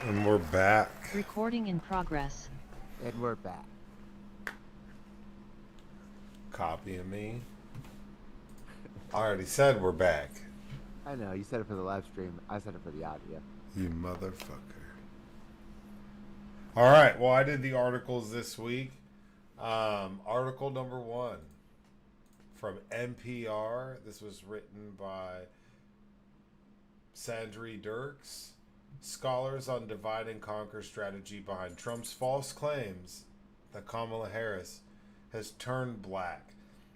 And we're back. Recording in progress. And we're back. Copying me. I already said we're back. I know, you said it for the live stream. I said it for the audio. You motherfucker. All right. Well, I did the articles this week. Article number 1 from NPR. This was written by Sandri Dirks. Scholars on divide and conquer strategy behind Trump's false claims that Kamala Harris has turned black.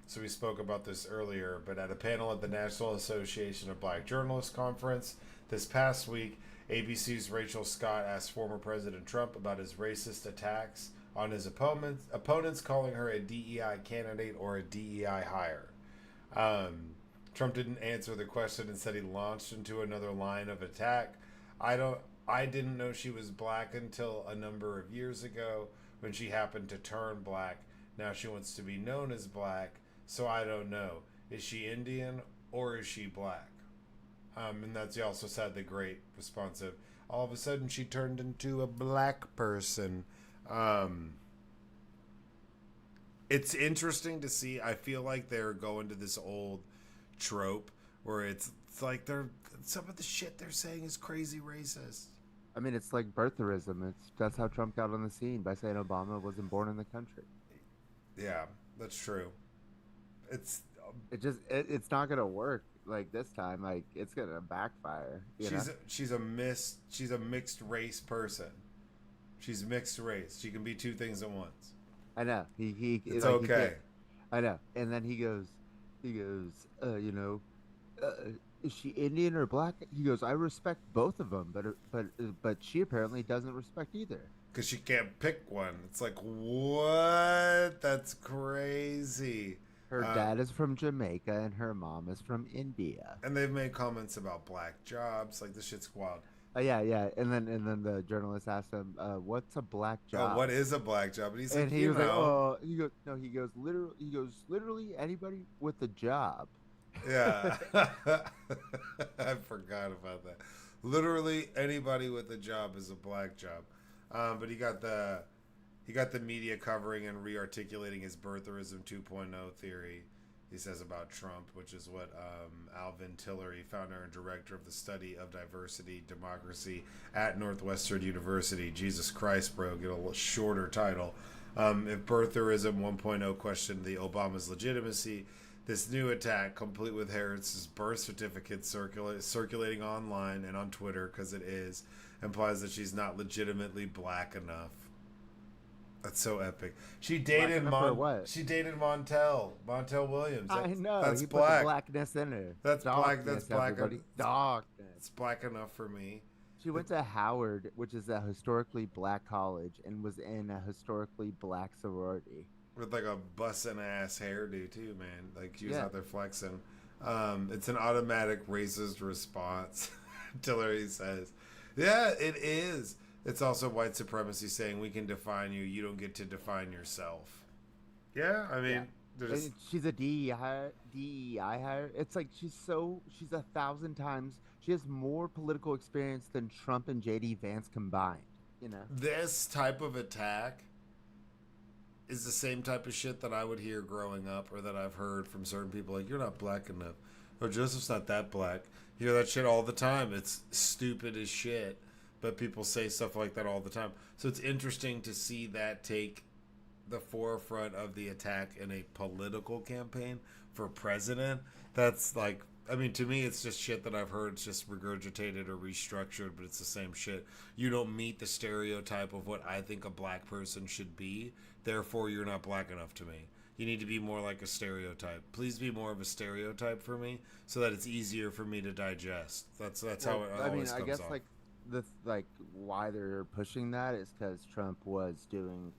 So we spoke about this earlier, but at a panel at the National Association of Black Journalists conference this past week, ABC's Rachel Scott asked former President Trump about his racist attacks on his opponents, calling her a DEI candidate or a DEI hire. Trump didn't answer the question and said he launched into another line of attack. I didn't know she was black until a number of years ago when she happened to turn black. Now she wants to be known as black, so I don't know. Is she Indian or is she black? And that's, he also said the great response of, all of a sudden she turned into a black person. It's interesting to see. I feel like they're going to this old trope where it's like some of the shit they're saying is crazy racist. I mean, it's like birtherism. That's how Trump got on the scene, by saying Obama wasn't born in the country. Yeah, that's true. It's not gonna work like this time. Like, it's gonna backfire. She's a mixed race person. She's mixed race. She can be two things at once. I know. It's like, okay. I know. And then he goes, is she Indian or black? He goes, I respect both of them, but she apparently doesn't respect either. Because she can't pick one. It's like, what? That's crazy. Her dad is from Jamaica and her mom is from India. And they've made comments about black jobs. Like, this shit's wild. Yeah. And then the journalist asked him, "What's a black job? Oh, what is a black job?" And he's like, he was like, "Oh, he goes literally anybody with a job." Yeah, I forgot about that. Literally anybody with a job is a black job. But he got the media covering and re-articulating his birtherism 2.0 theory. He says about Trump, which is what Alvin Tillery, founder and director of the study of diversity democracy at Northwestern University. Jesus Christ, bro, get a shorter title. If birtherism 1.0 questioned the Obama's legitimacy, this new attack, complete with Harris's birth certificate circulating online and on Twitter, because it is, implies that she's not legitimately black enough. That's so epic. She dated Montel Williams. I know. That's he black. Put the blackness in her. That's black. That's black. Darkness. It's black enough for me. She went to Howard, which is a historically black college, and was in a historically black sorority. With like a bussin' ass hairdo too, man. Like she was out there flexing. It's an automatic racist response. Tillery says, "Yeah, it is. It's also white supremacy saying we can define you. You don't get to define yourself." Yeah, I mean, she's a DEI hire. It's like she's 1,000 times. She has more political experience than Trump and JD Vance combined. You know, this type of attack is the same type of shit that I would hear growing up, or that I've heard from certain people. Like, you're not black enough, or Joseph's not that black. You hear that shit all the time. It's stupid as shit. But people say stuff like that all the time. So it's interesting to see that take the forefront of the attack in a political campaign for president. That's like, I mean, to me, it's just shit that I've heard. It's just regurgitated or restructured, but it's the same shit. You don't meet the stereotype of what I think a black person should be. Therefore, you're not black enough to me. You need to be more like a stereotype. Please be more of a stereotype for me so that it's easier for me to digest. That's how it always comes off. I guess why they're pushing that is because Trump was doing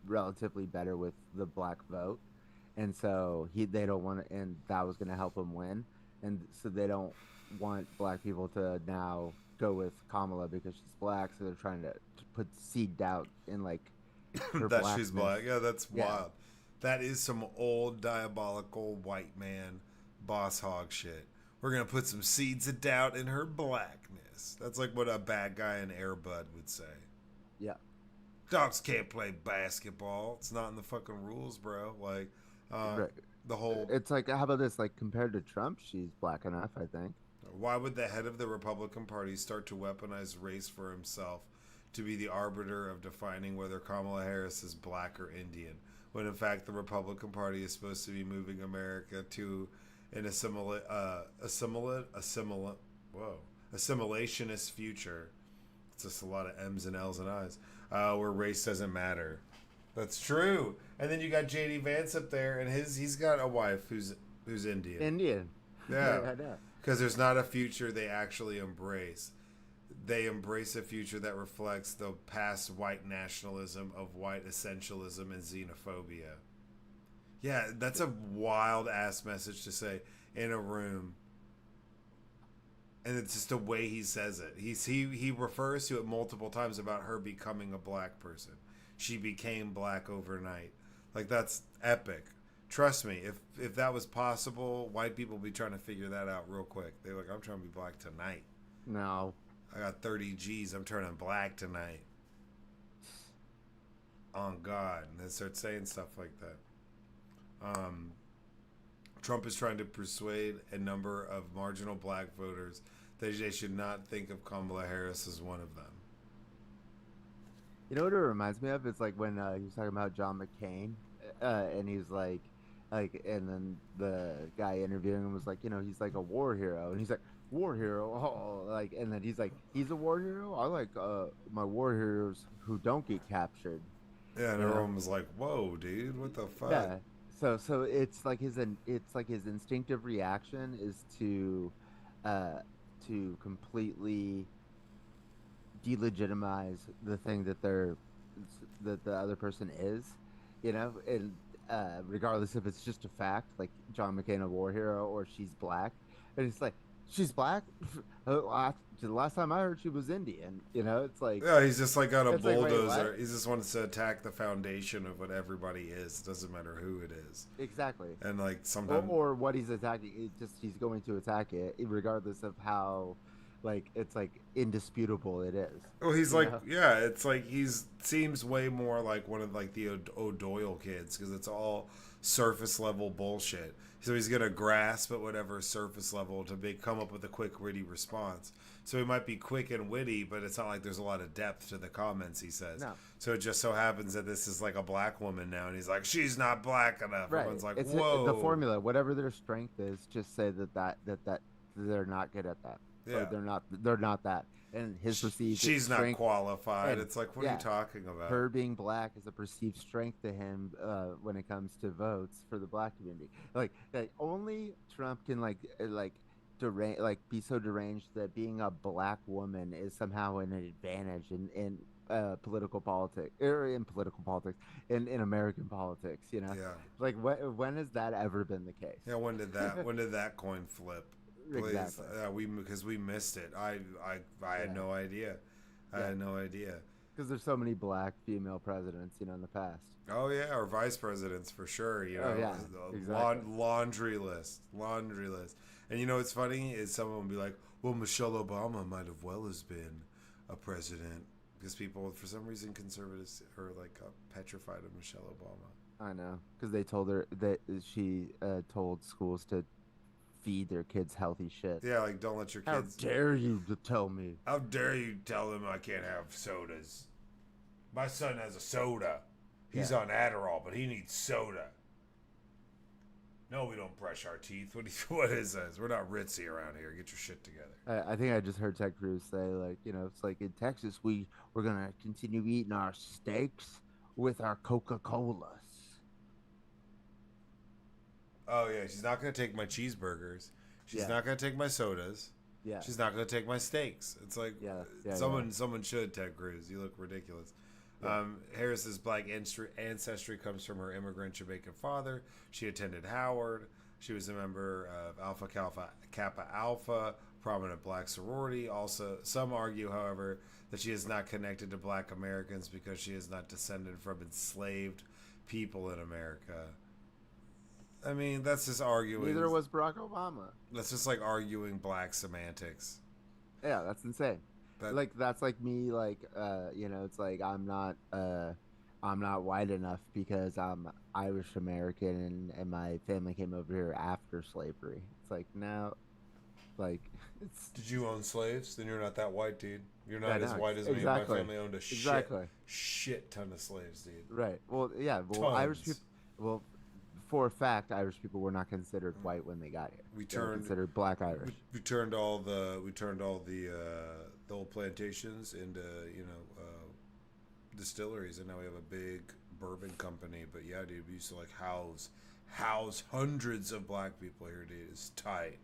relatively better with the black vote, and so they don't want to, and that was going to help him win, and so they don't want black people to now go with Kamala because she's black, so they're trying to put seed doubt in like her that blackness. She's black. Yeah, that's wild. That is some old diabolical white man boss hog shit. We're gonna put some seeds of doubt in her blackness. ass. That's like what a bad guy in Air Bud would say. Yeah. Dogs can't play basketball. It's not in the fucking rules, bro. Like, Right. the whole. It's like, how about this? Like, compared to Trump, she's black enough, I think. Why would the head of the Republican Party start to weaponize race for himself to be the arbiter of defining whether Kamala Harris is black or Indian, when in fact the Republican Party is supposed to be moving America to an assimilationist future? It's just a lot of M's and L's and I's, where race doesn't matter. That's true. And then you got JD Vance up there, and he's got a wife who's Indian. Indian. Yeah. I know. Because there's not a future they actually embrace. They embrace a future that reflects the past white nationalism of white essentialism and xenophobia. Yeah, that's a wild ass message to say in a room. And it's just the way he says it. He refers to it multiple times about her becoming a black person. She became black overnight. Like, that's epic. Trust me, if that was possible, white people would be trying to figure that out real quick. They're like, I'm trying to be black tonight. No. I got 30 G's. I'm turning black tonight. On God. And they start saying stuff like that. Trump is trying to persuade a number of marginal black voters that they should not think of Kamala Harris as one of them. You know what it reminds me of? It's like when he was talking about John McCain, and he's like, and then the guy interviewing him was like, he's like a war hero, and he's like, war hero, oh, like, and then he's like, he's a war hero. I like my war heroes who don't get captured. Yeah, and everyone was like, "Whoa, dude, what the fuck?" Yeah. So it's like his instinctive reaction is to completely delegitimize the thing that the other person is, and regardless if it's just a fact, like John McCain a war hero or she's black, and it's like, she's black. The last time I heard, she was Indian. It's like, yeah, he's just like got a it's like, wait, bulldozer. what? He just wants to attack the foundation of what everybody is. It doesn't matter who it is. exactly. And like sometimes, Or what he's attacking. He's going to attack it regardless of how, like, it's like indisputable it is. well, he's like, yeah, it's like seems way more like one of like the O'Doyle kids, because it's all surface level bullshit. So he's gonna grasp at whatever surface level to come up with a quick, witty response. So he might be quick and witty, but it's not like there's a lot of depth to the comments he says. No. So it just so happens that this is like a black woman now, and he's like, she's not black enough. Right. Everyone's like, It's whoa. the formula. Whatever their strength is, just say that they're not good at that. Yeah. Or they're not that. And his perceived she's not strength, qualified. and, It's like, what are you talking about? her being black is a perceived strength to him when it comes to votes for the black community. Like only Trump can be so deranged that being a black woman is somehow an advantage in political politics, or in political politics, in American politics. Yeah. Like, when has that ever been the case? Yeah. When did that coin flip? Please. Exactly. Because we missed it. I had no idea. I had no idea. Because there's so many black female presidents, in the past. Oh yeah, or vice presidents for sure. Oh, yeah, exactly. Laundry list. And what's funny is someone will be like, "Well, Michelle Obama might have well has been a president," because people, for some reason, conservatives are like petrified of Michelle Obama. I know, because they told her that she told schools to feed their kids healthy shit. Yeah, like, don't let your kids. How dare you tell me? How dare you tell them I can't have sodas? My son has a soda. He's on Adderall, but he needs soda. No, we don't brush our teeth. What is this? We're not ritzy around here. Get your shit together. I think I just heard Ted Cruz say, like, it's like in Texas, we're going to continue eating our steaks with our Coca-Colas. Oh, yeah. She's not going to take my cheeseburgers. She's not going to take my sodas. Yeah. She's not going to take my steaks. It's like, someone should, Ted Cruz. You look ridiculous. Yeah. Harris's black ancestry comes from her immigrant Jamaican father. She attended Howard. She was a member of Alpha Kappa Alpha, prominent black sorority. Also, some argue, however, that she is not connected to black Americans because she is not descended from enslaved people in America. I mean, that's just arguing. Neither was Barack Obama. That's just like arguing black semantics. Yeah, that's insane. That Like that's like me like you know, it's like I'm not white enough because I'm Irish American and my family came over here after slavery. It's like no, like it's did you own slaves? Then you're not that white, dude. You're yeah, not as no, white as me. My exactly. family owned a Exactly. shit ton of slaves, dude. Right. Well, yeah, well Irish Tons. people well for a fact Irish people were not considered white when they got here. We They were turned considered black Irish. we turned all the old plantations into distilleries, and now we have a big bourbon company. But yeah, dude, we used to like house hundreds of black people here, dude. It's tight.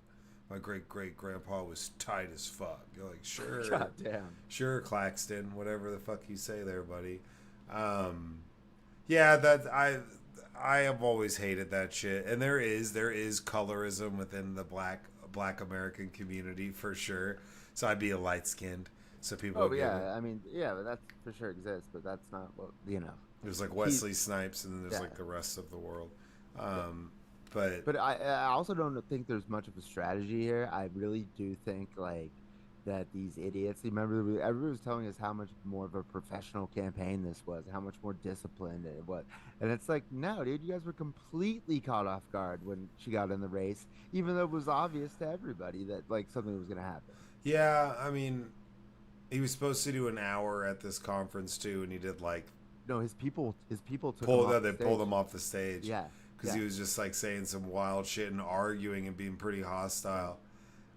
My great grandpa was tight as fuck. You're like, sure, God damn. sure, Claxton, whatever the fuck you say there, buddy. Yeah, that I have always hated that shit, and there is colorism within the black American community for sure. So I'd be a light skinned, so people Oh would give it. yeah, I mean, yeah, but that for sure exists, but that's not what you know. There's like He, Wesley Snipes, and then there's yeah, like the rest of the world. yeah. Um, but But I also don't think there's much of a strategy here. I really do think like that these idiots. Remember, everybody was telling us how much more of a professional campaign this was, how much more disciplined it was, and it's like, no, dude, you guys were completely caught off guard when she got in the race, even though it was obvious to everybody that like something was gonna happen. yeah, I mean, he was supposed to do an hour at this conference too, and he did like No, his people took him off they the pulled stage. him off the stage Yeah, because yeah. he was just like saying some wild shit and arguing and being pretty hostile.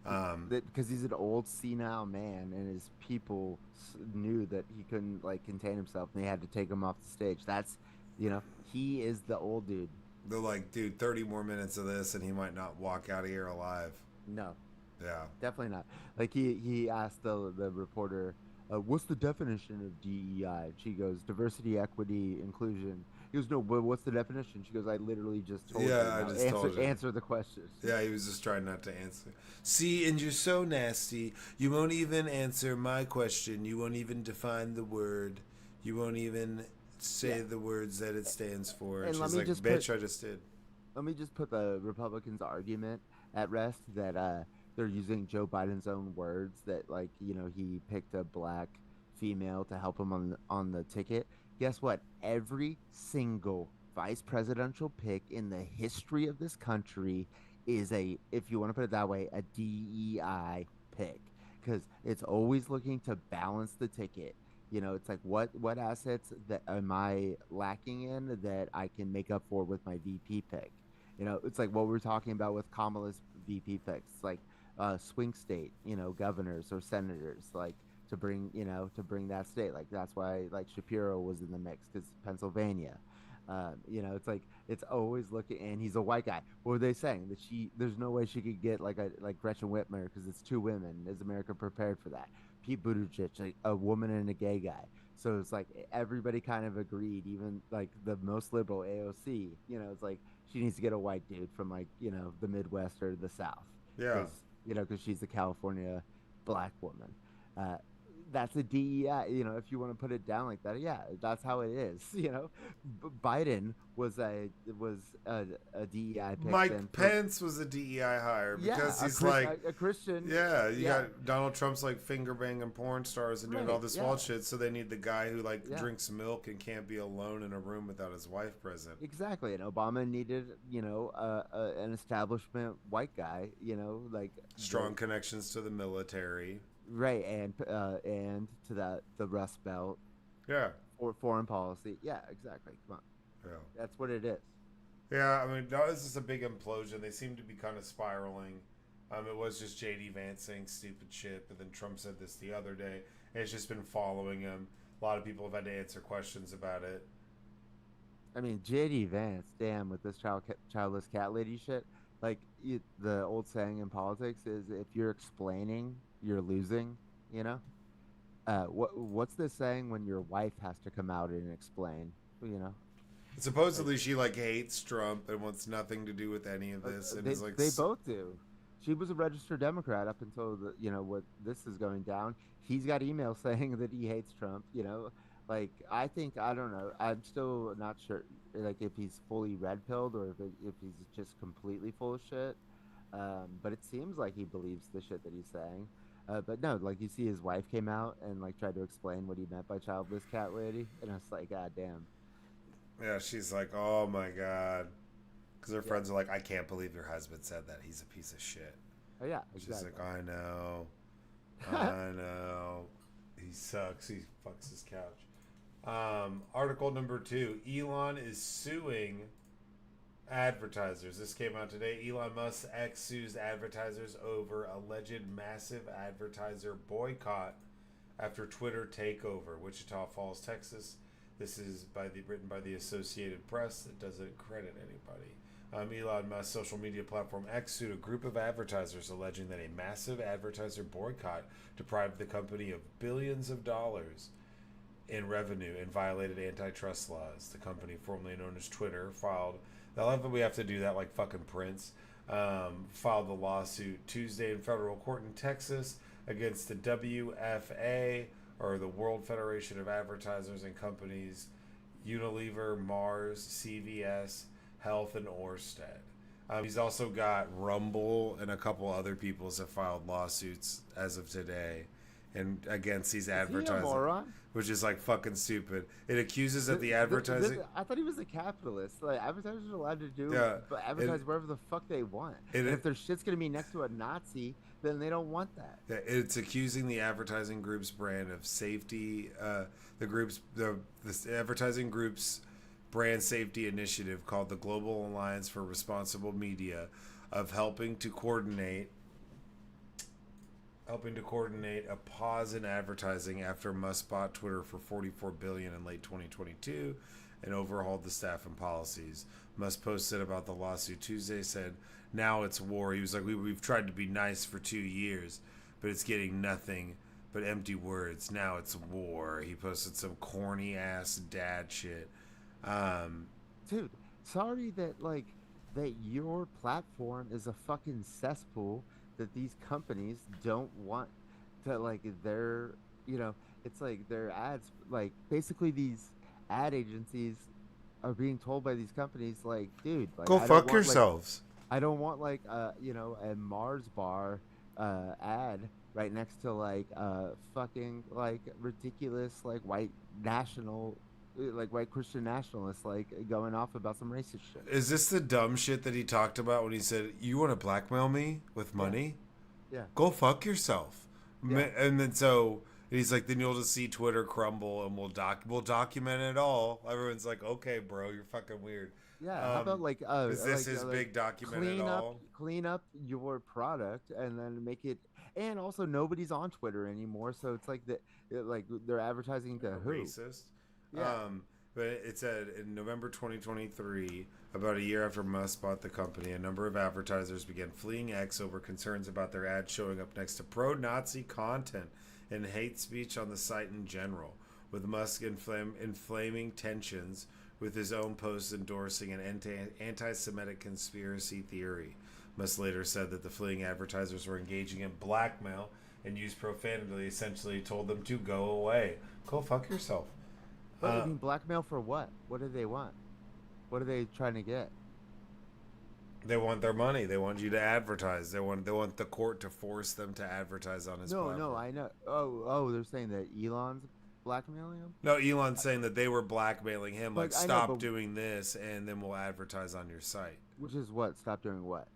Because he's an old senile man and his people knew that he couldn't like contain himself and they had to take him off the stage. That's you know he is the old dude. They're like, dude, 30 more minutes of this, and he might not walk out of here alive. No, Yeah. definitely not. Like he asked the reporter, what's the definition of DEI? And she goes, diversity, equity, inclusion. He goes, no, but what's the definition? She goes, I literally just told you. Yeah, I Now just told you. answer the question. Yeah, he was just trying not to answer. See, and you're so nasty. You won't even answer my question. You won't even define the word. You won't even say Yeah. the words that it stands for. And She's like, bitch, I just did. let me just put the Republicans' argument at rest that they're using Joe Biden's own words that like he picked a black female to help him on the ticket. Guess what? Every single vice presidential pick in the history of this country is if you want to put it that way, a DEI pick because it's always looking to balance the ticket. It's like what assets that am I lacking in that I can make up for with my VP pick. It's like what we're talking about with Kamala's VP picks, like swing state, governors or senators, like to bring that state. Like that's why like Shapiro was in the mix because Pennsylvania. It's like it's always looking, and he's a white guy. What were they saying that there's no way she could get like Gretchen Whitmer because it's two women. Is America prepared for that? Pete Buttigieg, like a woman and a gay guy. So it's like everybody kind of agreed, even like the most liberal AOC. It's like she needs to get a white dude from like the Midwest or the South, Yeah. because she's a California black woman. Uh, that's a DEI. If you want to put it down like that, yeah, that's how it is. Biden was a DEI pick. Then Mike Pence was a DEI hire because he's like a Christian. yeah, you Yeah. got Donald Trump's like finger banging porn stars and doing Right, all this yeah. wild shit, so they need the guy who like Yeah. drinks milk and can't be alone in a room without his wife present. Exactly, and Obama needed, an establishment white guy, like Strong connections to the military. right, and to the Rust Belt Yeah. or foreign policy. Yeah, exactly. Come on, Yeah. that's what it is. Yeah, I mean, that was just a big implosion. They seem to be kind of spiraling. It was just JD Vance saying stupid shit, but then Trump said this the other day, and it's just been following him. A lot of people have had to answer questions about it. I mean, JD Vance, damn, with this childless cat lady shit. Like the old saying in politics is, if you're explaining, you're losing. You know, what's this saying when your wife has to come out and explain? You know, Supposedly, she like hates Trump and wants nothing to do with any of this, and they is like, they both do. She was a registered Democrat up until what this is going down. He's got emails saying that he hates Trump. Like I don't know. I'm still not sure like if he's fully red pilled or if he's just completely full of shit. But it seems like he believes the shit that he's saying. But no, like you see, his wife came out and like tried to explain what he meant by childless cat lady, and I was like, God damn. Yeah, she's like, oh my god, because her Yeah. friends are like, I can't believe your husband said that. He's a piece of shit. Oh yeah, She's like, exactly. I know, I know. He sucks. He fucks his couch. Article number 2: Elon is suing advertisers. This came out today. Elon Musk X sues advertisers over alleged massive advertiser boycott after Twitter takeover. Wichita Falls, Texas. This is written by the Associated Press. It doesn't credit anybody. Elon Musk's social media platform X sued a group of advertisers alleging that a massive advertiser boycott deprived the company of billions of dollars in revenue and violated antitrust laws. The company, formerly known as Twitter, filed. I love that we have to do that like fucking Prince. Filed the lawsuit Tuesday in federal court in Texas against the WFA, or the World Federation of Advertisers and Companies, Unilever, Mars, CVS, Health, and Orsted. He's also got Rumble and a couple other people that filed lawsuits as of today, and against these Is he a advertisers, moron? which is like fucking stupid. It accuses that the advertising. I thought he was a capitalist. Like advertisers are allowed to do, Yeah, but advertise wherever the fuck they want. it- And if their shit's gonna be next to a Nazi, then they don't want that. It's accusing the advertising group's brand of safety. The advertising group's brand safety initiative, called the Global Alliance for Responsible Media, of helping to coordinate a pause in advertising after Musk bought Twitter for $44 billion in late 2022 and overhauled the staff and policies. Musk posted about the lawsuit Tuesday, said, "Now it's war." He was like, we've tried to be nice for 2 years, but it's getting nothing but empty words. Now it's war. He posted some corny ass dad shit. Dude, sorry that your platform is a fucking cesspool that these companies don't want to it's like their ads, like basically these ad agencies are being told by these companies like, dude, like Go I don't fuck want yourselves. I don't want a Mars bar ad right next to fucking like ridiculous like white Christian nationalists like going off about some racist shit. Is this the dumb shit that he talked about when he said, "You want to blackmail me with money? Yeah. Go fuck yourself." Yeah. And then so he's like, then you'll just see Twitter crumble, and we'll document it all. Everyone's like, okay, bro, you're fucking weird. Yeah, how about Is this his big document at all? Clean up your product and then make it. And also, nobody's on Twitter anymore, so it's like they're advertising to who? Racist. Yeah. But it said in November 2023, about a year after Musk bought the company, a number of advertisers began fleeing X over concerns about their ads showing up next to pro-Nazi content and hate speech on the site in general, with Musk inflaming tensions with his own posts endorsing an anti-Semitic conspiracy theory. Musk later said that the fleeing advertisers were engaging in blackmail and used profanity, essentially told them to go away. Go fuck yourself. But I mean, blackmail for what? What do they want? What are they trying to get? They want their money. They want you to advertise. They want the court to force them to advertise on his platform. No, I know. Oh, they're saying that Elon's blackmailing him? No, Elon's saying that they were blackmailing him, like, But I know, stop but- doing this and then we'll advertise on your site. Which is what? Stop doing what?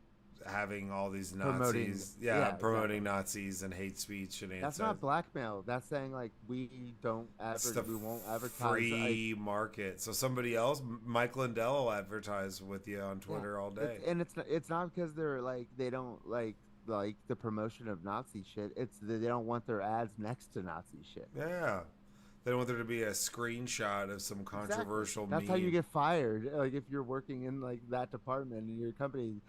Having all these Promoting- Nazis, yeah, promoting exactly. Nazis and hate speech and That's not blackmail. That's saying like we don't It's the we won't advertise. free market. So somebody else, Mike Lindell, will advertise with you on Twitter all day. It's not because they're like they don't like the promotion of Nazi shit. It's that they don't want their ads next to Nazi shit. Yeah. They don't want there to be a screenshot of some controversial Exactly. That's meme. how you get fired. Like if you're working in like that department in your company,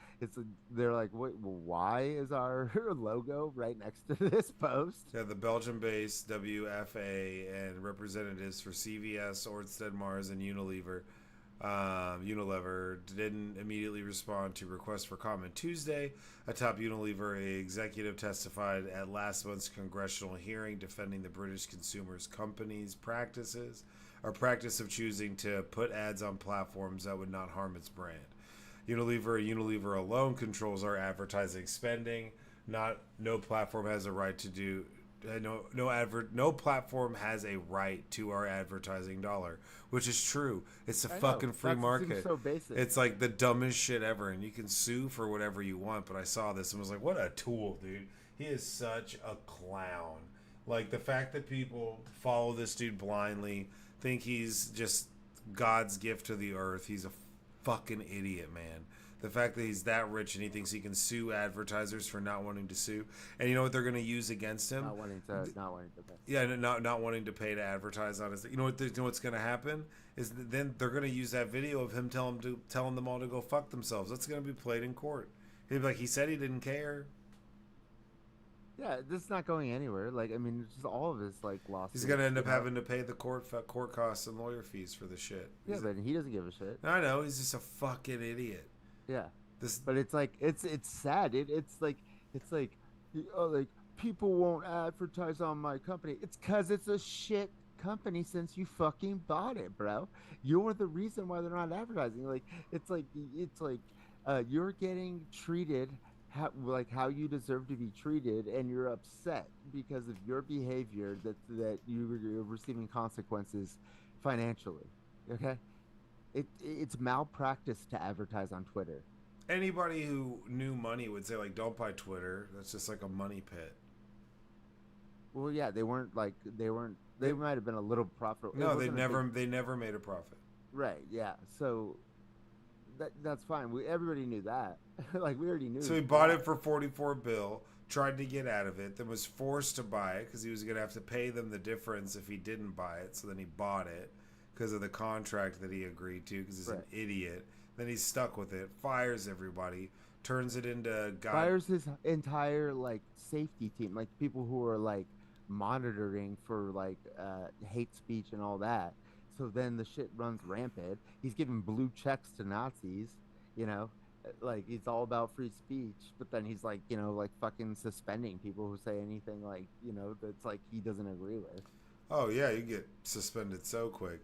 they're like, why is our logo right next to this post? Yeah, the Belgian-based WFA and representatives for CVS, Orsted, Mars, and Unilever didn't immediately respond to requests for comment. Tuesday, a top Unilever executive testified at last month's congressional hearing defending the British Consumers Company's practice of choosing to put ads on platforms that would not harm its brand. Unilever alone controls our advertising spending. no platform has a right to do no platform has a right to our advertising dollar, which is true. It's a I know. fucking free That seems market. so basic. It's like the dumbest shit ever, and you can sue for whatever you want. But I saw this and was like, what a tool, dude. He is such a clown. Like the fact that people follow this dude blindly, think he's just God's gift to the earth. He's a fucking idiot, man. The fact that he's that rich and he thinks he can sue advertisers for not wanting to sue, and you know what they're going to use against him? Not wanting to pay. Yeah, not wanting to pay to advertise on his. You know what's going to happen is that then they're going to use that video of him telling them all to go fuck themselves. That's going to be played in court. He'd be like, he said he didn't care. Yeah, this is not going anywhere. Like, I mean, it's just all of his like losses. He's going to end up having to pay the court costs and lawyer fees for the shit. Yeah, but he doesn't give a shit. I know, he's just a fucking idiot. Yeah, This, but it's like it's sad. It's like oh, like people won't advertise on my company. It's because it's a shit company since you fucking bought it, bro. You're the reason why they're not advertising. Like it's like you're getting treated how you deserve to be treated, and you're upset because of your behavior that you're receiving consequences financially. Okay, it's malpractice to advertise on Twitter. anybody who knew money would say like, don't buy Twitter. That's just like a money pit. Well, yeah, they might have been a little profitable. No, they never made a profit. Right, yeah. So that's fine. Everybody knew that. Like we already knew. So he bought it for 44 bill, tried to get out of it, then was forced to buy it because he was going to have to pay them the difference if he didn't buy it. So then he bought it because of the contract that he agreed to because he's an idiot. Then he's stuck with it, fires everybody, turns it into fires his entire like safety team, like people who are like monitoring for like hate speech and all that. So then the shit runs rampant. He's giving blue checks to Nazis, you know, like it's all about free speech. But then he's like, you know, like fucking suspending people who say anything like, you know, that's like he doesn't agree with. Oh yeah, you get suspended so quick.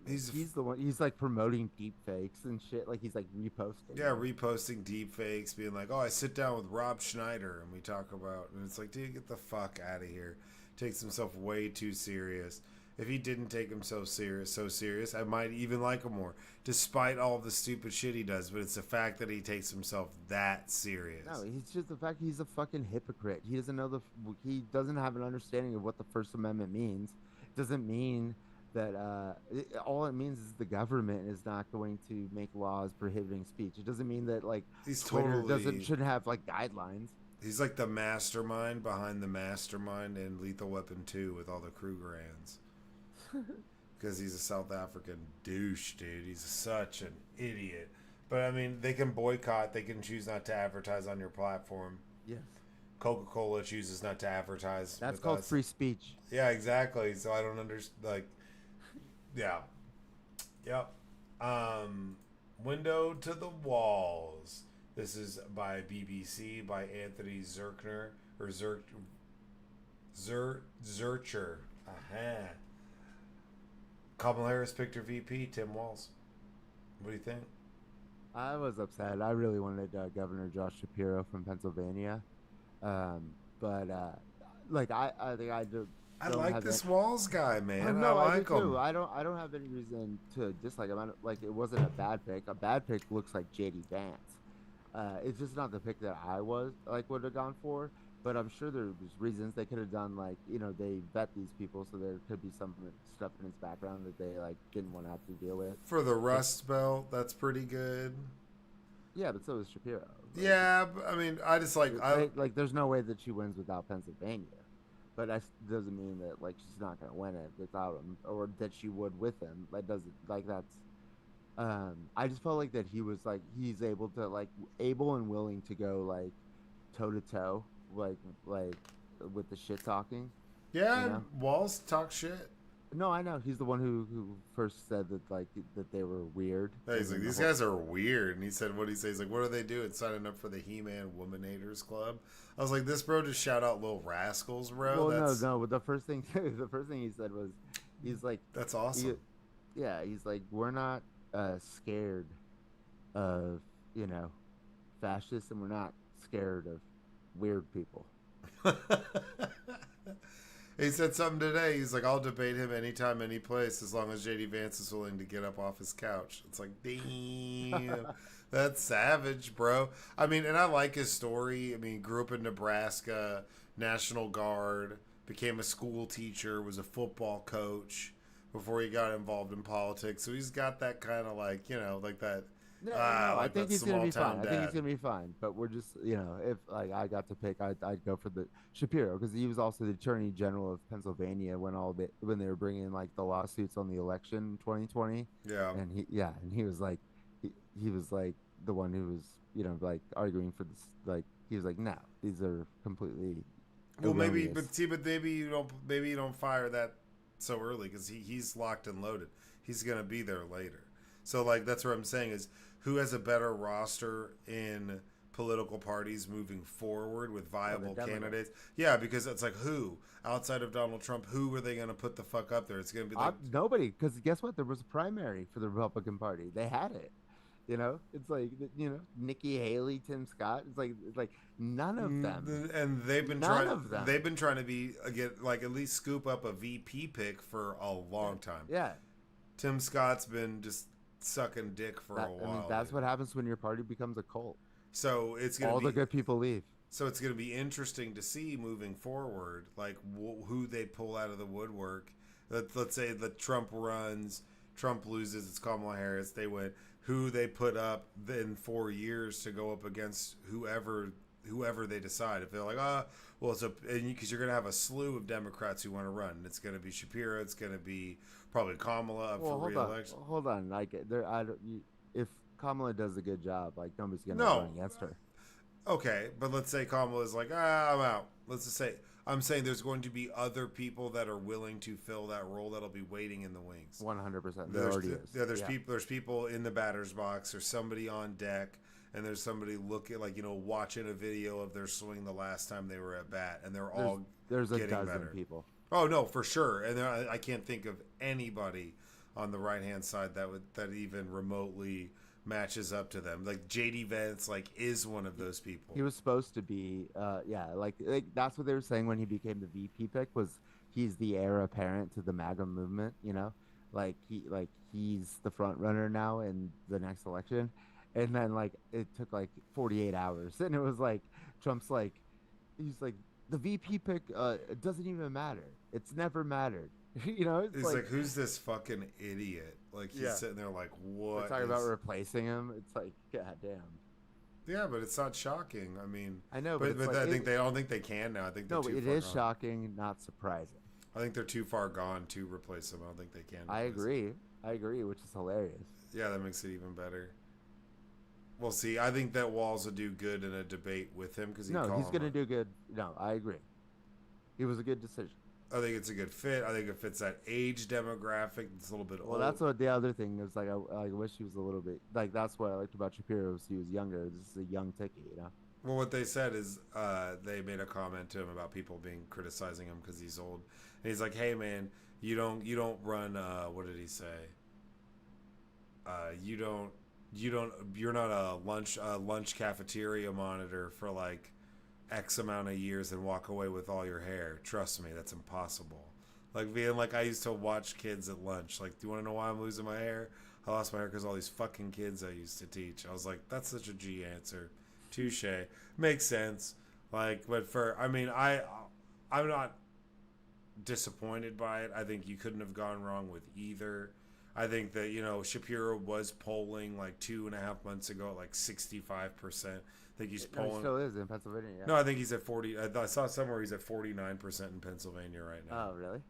He's the one. He's like promoting deep fakes and shit. Like he's like reposting. Yeah, reposting deep fakes, being like, "Oh, I sit down with Rob Schneider and we talk about," and it's like, dude, get the fuck out of here. Takes himself way too serious. If he didn't take himself so serious, I might even like him more, despite all the stupid shit he does. But it's the fact that he takes himself that serious. No, he's just the fact he's a fucking hypocrite. He doesn't know he doesn't have an understanding of what the First Amendment means. It doesn't mean that all it means is the government is not going to make laws prohibiting speech. It doesn't mean that like Twitter shouldn't have like guidelines. He's like the mastermind behind the mastermind in Lethal Weapon 2 with all the Krugerrands. Because he's a South African douche, dude. He's such an idiot. But I mean, they can boycott. They can choose not to advertise on your platform. Yes. Coca-Cola chooses not to advertise. That's called free speech. Yeah, exactly. So I don't understand. Like, yeah. Yep. Window to the Walls. This is by BBC, by Anthony Zercher, or Zercher. Aha. Kamala Harris picked her VP, Tim Walz. What do you think? I was upset. I really wanted Governor Josh Shapiro from Pennsylvania, but like I think I do. I like this Walz guy, man. No, I like him. I don't have any reason to dislike him. Like it wasn't a bad pick. A bad pick looks like JD Vance. It's just not the pick that I would have gone for. But I'm sure there's reasons they could have done, like, you know, they vet these people, so there could be some stuff in his background that they like didn't want to have to deal with. For the Rust Belt, that's pretty good. Yeah, but so is Shapiro. Like, yeah, but, I mean, I just like there's no way that she wins without Pennsylvania, but that doesn't mean that like she's not gonna win it without him, or that she would with him. That doesn't like that's. I just felt like that he was like he's able and willing to go like toe to toe. Like with the shit talking. Yeah, you know? Walz talk shit. No, I know he's the one who first said that that they were weird. Yeah, he's like, these guys are weird, and he said what he says. He's like, what are they doing? Signing up for the He-Man Womanators Club. I was like, this bro just shout out Little Rascals, bro. Well, no. But the first thing he said was, he's like, that's awesome. He's like, we're not scared of fascists, and we're not scared of weird people. He said something today. He's like, I'll debate him anytime, any place, as long as JD Vance is willing to get up off his couch. It's like, damn, that's savage, bro. I mean, and I like his story. I mean, grew up in Nebraska, National Guard, became a school teacher, was a football coach before he got involved in politics. So he's got that kind of like, like that. No, like I think that he's gonna be fine. small-town I think he's dad. gonna be fine. But we're just, if like I got to pick, I'd go for the Shapiro because he was also the Attorney General of Pennsylvania when they were bringing like the lawsuits on the election in 2020. Yeah. And he was like, he was like the one who was like arguing for this. Like he was like, no, these are completely. Well, maybe, erroneous." but maybe you don't fire that so early because he's locked and loaded. He's gonna be there later. So like that's what I'm saying is who has a better roster in political parties moving forward with viable candidates? Yeah, because it's like who outside of Donald Trump, who are they gonna put the fuck up there? It's gonna be like Nobody, because guess what? There was a primary for the Republican Party. They had it. It's like Nikki Haley, Tim Scott. It's like none of them. and they've been None trying. of them. They've been trying to get like at least scoop up a VP pick for a long time. Yeah. Tim Scott's been just sucking dick for a while. That's what happens when your party becomes a cult. So it's gonna All be, the good people leave. So it's gonna be interesting to see moving forward, like who they pull out of the woodwork. Let's say that Trump runs, Trump loses, it's Kamala Harris. They win. Who they put up in 4 years to go up against whoever they decide. If they're like, well, because you're gonna have a slew of Democrats who want to run. It's gonna be Shapiro. It's gonna be probably Kamala up for re-election. Hold on. Like if Kamala does a good job, like nobody's gonna run against her. Okay, but let's say Kamala's like, I'm out. Let's just say I'm saying there's going to be other people that are willing to fill that role that'll be waiting in the wings. 100%. There already is. Yeah, there's people in the batter's box. There's somebody on deck, and there's somebody looking watching a video of their swing the last time they were at bat, and there's a getting dozen better. people. Oh no, for sure. And I can't think of anybody on the right hand side that even remotely matches up to them. Like JD Vance, is one of those people. He was supposed to be, like that's what they were saying when he became the VP pick was he's the heir apparent to the MAGA movement. He's the front runner now in the next election, and then it took 48 hours, and it was like Trump's he's like the VP pick doesn't even matter. It's never mattered. It's like who's this fucking idiot? He's sitting there what? We're talking about replacing him. It's like, goddamn. Yeah, but it's not shocking. I mean, I know, but I don't think they can now. I think no, but it is shocking, not surprising. I think they're too far gone to replace him. I don't think they can. I agree, which is hilarious. Yeah, that makes it even better. We'll see. I think that Walls will do good in a debate with him because he's going to do good. No, I agree. It was a good decision. I think it's a good fit. I think it fits that age demographic. It's a little bit old. Well, that's what the other thing is. I wish he was a little bit that's what I liked about Shapiro was he was younger. This is a young ticket, Well, what they said is they made a comment to him about people criticizing him because he's old, and he's like, "Hey, man, you don't run. What did he say? You're not a lunch cafeteria monitor for X amount of years and walk away with all your hair. Trust me, that's impossible." Being I used to watch kids at lunch. Do you want to know why I'm losing my hair? I lost my hair because all these fucking kids I used to teach. I was like, that's such a G answer. Touche. Makes sense. I'm not disappointed by it. I think you couldn't have gone wrong with either. I think that, Shapiro was polling 2.5 months ago at 65%. I think he's polling. He still is in Pennsylvania. Yeah. No, I think he's at 40. I saw somewhere he's at 49% in Pennsylvania right now. Oh, really?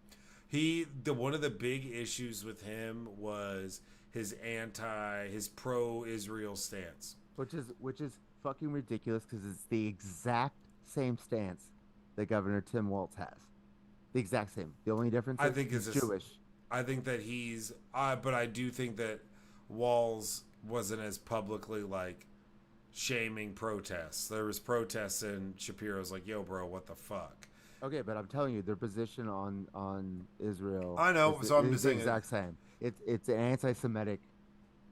One of the big issues with him was his pro-Israel stance. Which is fucking ridiculous because it's the exact same stance that Governor Tim Walz has. The exact same. The only difference is he's Jewish. I think that he's, but I do think that Walz wasn't as publicly shaming protests. There was protests, and Shapiro's like, "Yo, bro, what the fuck?" Okay, but I'm telling you, their position on Israel. I know, so I'm just saying the exact same. It's an anti-Semitic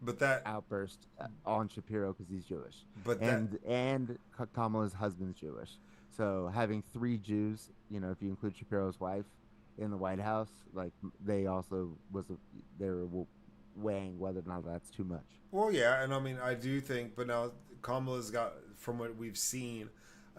But that, outburst on Shapiro because he's Jewish, but that, and Kamala's husband's Jewish. So having three Jews, if you include Shapiro's wife in the White House, like they also they were weighing whether or not that's too much. well, yeah, and I mean, I do think, but now Kamala's got, from what we've seen,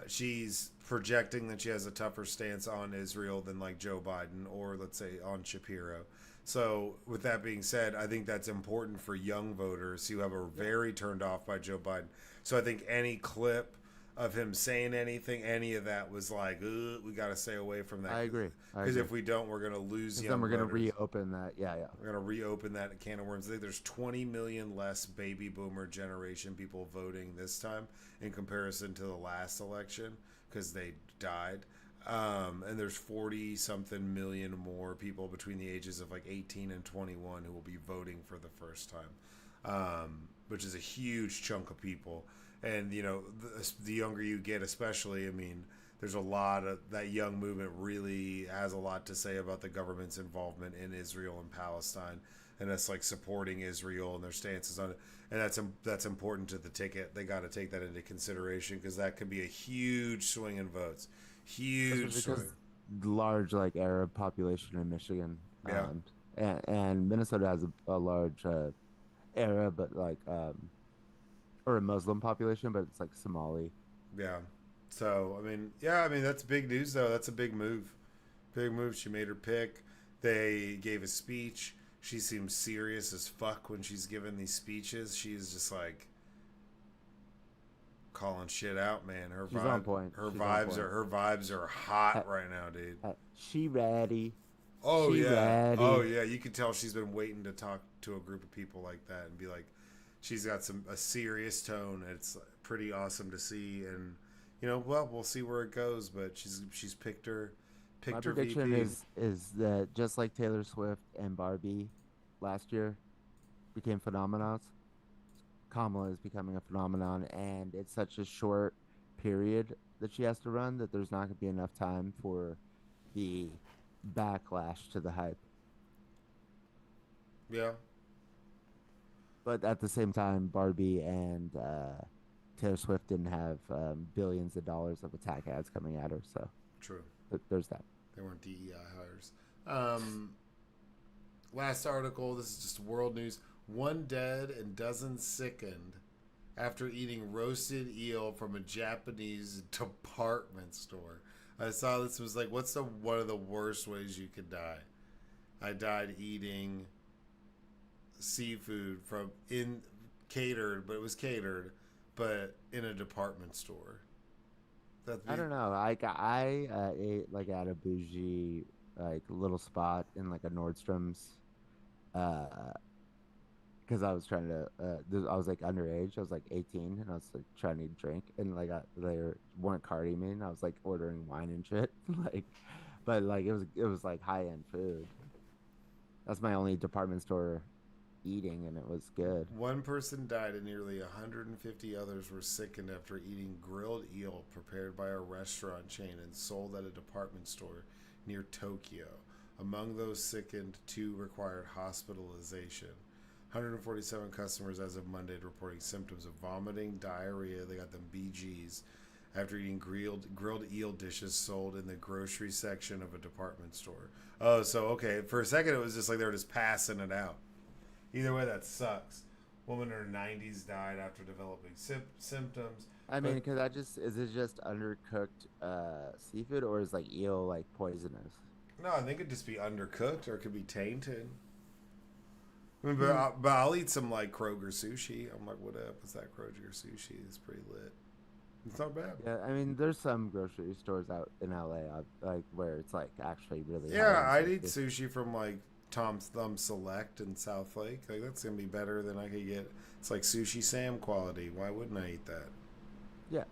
she's projecting that she has a tougher stance on Israel than like Joe Biden or let's say on Shapiro. So, with that being said, I think that's important for young voters who have are very turned off by Joe Biden. So, I think any clip of him saying anything, any of that was like, we got to stay away from that. I agree. Because if we don't, we're going to lose young then we're going to voters. reopen that. Yeah, yeah. We're going to reopen that can of worms. I think there's 20 million less baby boomer generation people voting this time in comparison to the last election because they died. And there's 40 something million more people between the ages of like 18 and 21 who will be voting for the first time, which is a huge chunk of people. And, the younger you get, especially, I mean, there's a lot of that young movement really has a lot to say about the government's involvement in Israel and Palestine, and that's like supporting Israel and their stances on it, and that's important to the ticket. They got to take that into consideration because that could be a huge swing in votes, huge swing. Large like Arab population in Michigan, Yeah. and Minnesota has a large Arab, but like or a Muslim population, but it's like Somali. Yeah. So, I mean, that's big news, though. That's a big move. Big move. She made her pick. They gave a speech. She seems serious as fuck when she's giving these speeches. She's just like calling shit out, man. Her She's on point. Her She's on vibes point. are hot right now, dude. She ready. Oh She yeah. ready. Oh yeah. You can tell she's been waiting to talk to a group of people like that and be like, she's got a serious tone. It's pretty awesome to see, and we'll see where it goes. But she's picked her My prediction VP. is that just like Taylor Swift and Barbie last year became phenomenons, Kamala is becoming a phenomenon, and it's such a short period that she has to run that there's not going to be enough time for the backlash to the hype. Yeah. But at the same time, Barbie and Taylor Swift didn't have billions of dollars of attack ads coming at her, so True. there's that. They weren't DEI hires. Last article. This is just world news. 1 dead and dozens sickened after eating roasted eel from a Japanese department store. I saw this, was like, what's one of the worst ways you could die? I died eating seafood catered, but it was catered, but in a department store. I don't know. I ate like at a bougie like little spot in like a Nordstrom's, because I was trying to. I was like underage. I was like 18, and I was like trying to drink, and like they weren't carding me, and I was like ordering wine and shit. Like, but like it was like high end food. That's my only department store eating, and it was good. One person died and nearly 150 others were sickened after eating grilled eel prepared by a restaurant chain and sold at a department store near Tokyo. Among those sickened, 2 required hospitalization. 147 customers as of Monday reporting symptoms of vomiting, diarrhea, they got them BGs, after eating grilled eel dishes sold in the grocery section of a department store. Oh, so okay, for a second it was just like they were just passing it out. Either way, that sucks. Woman in her 90s died after developing symptoms. I mean, because is it just undercooked seafood, or is like eel like poisonous? No, I think it'd just be undercooked, or it could be tainted. I mean, but I'll eat some like Kroger sushi. I'm like, what up? What's that Kroger sushi? It's pretty lit. It's not bad. Yeah, I mean, there's some grocery stores out in LA, like where it's like actually really. Yeah, high-end I'd eat sushi. sushi from like Tom's Thumb Select in South Lake. Like that's gonna be better than I could get. It's like Sushi Sam quality. Why wouldn't I eat that? Yeah,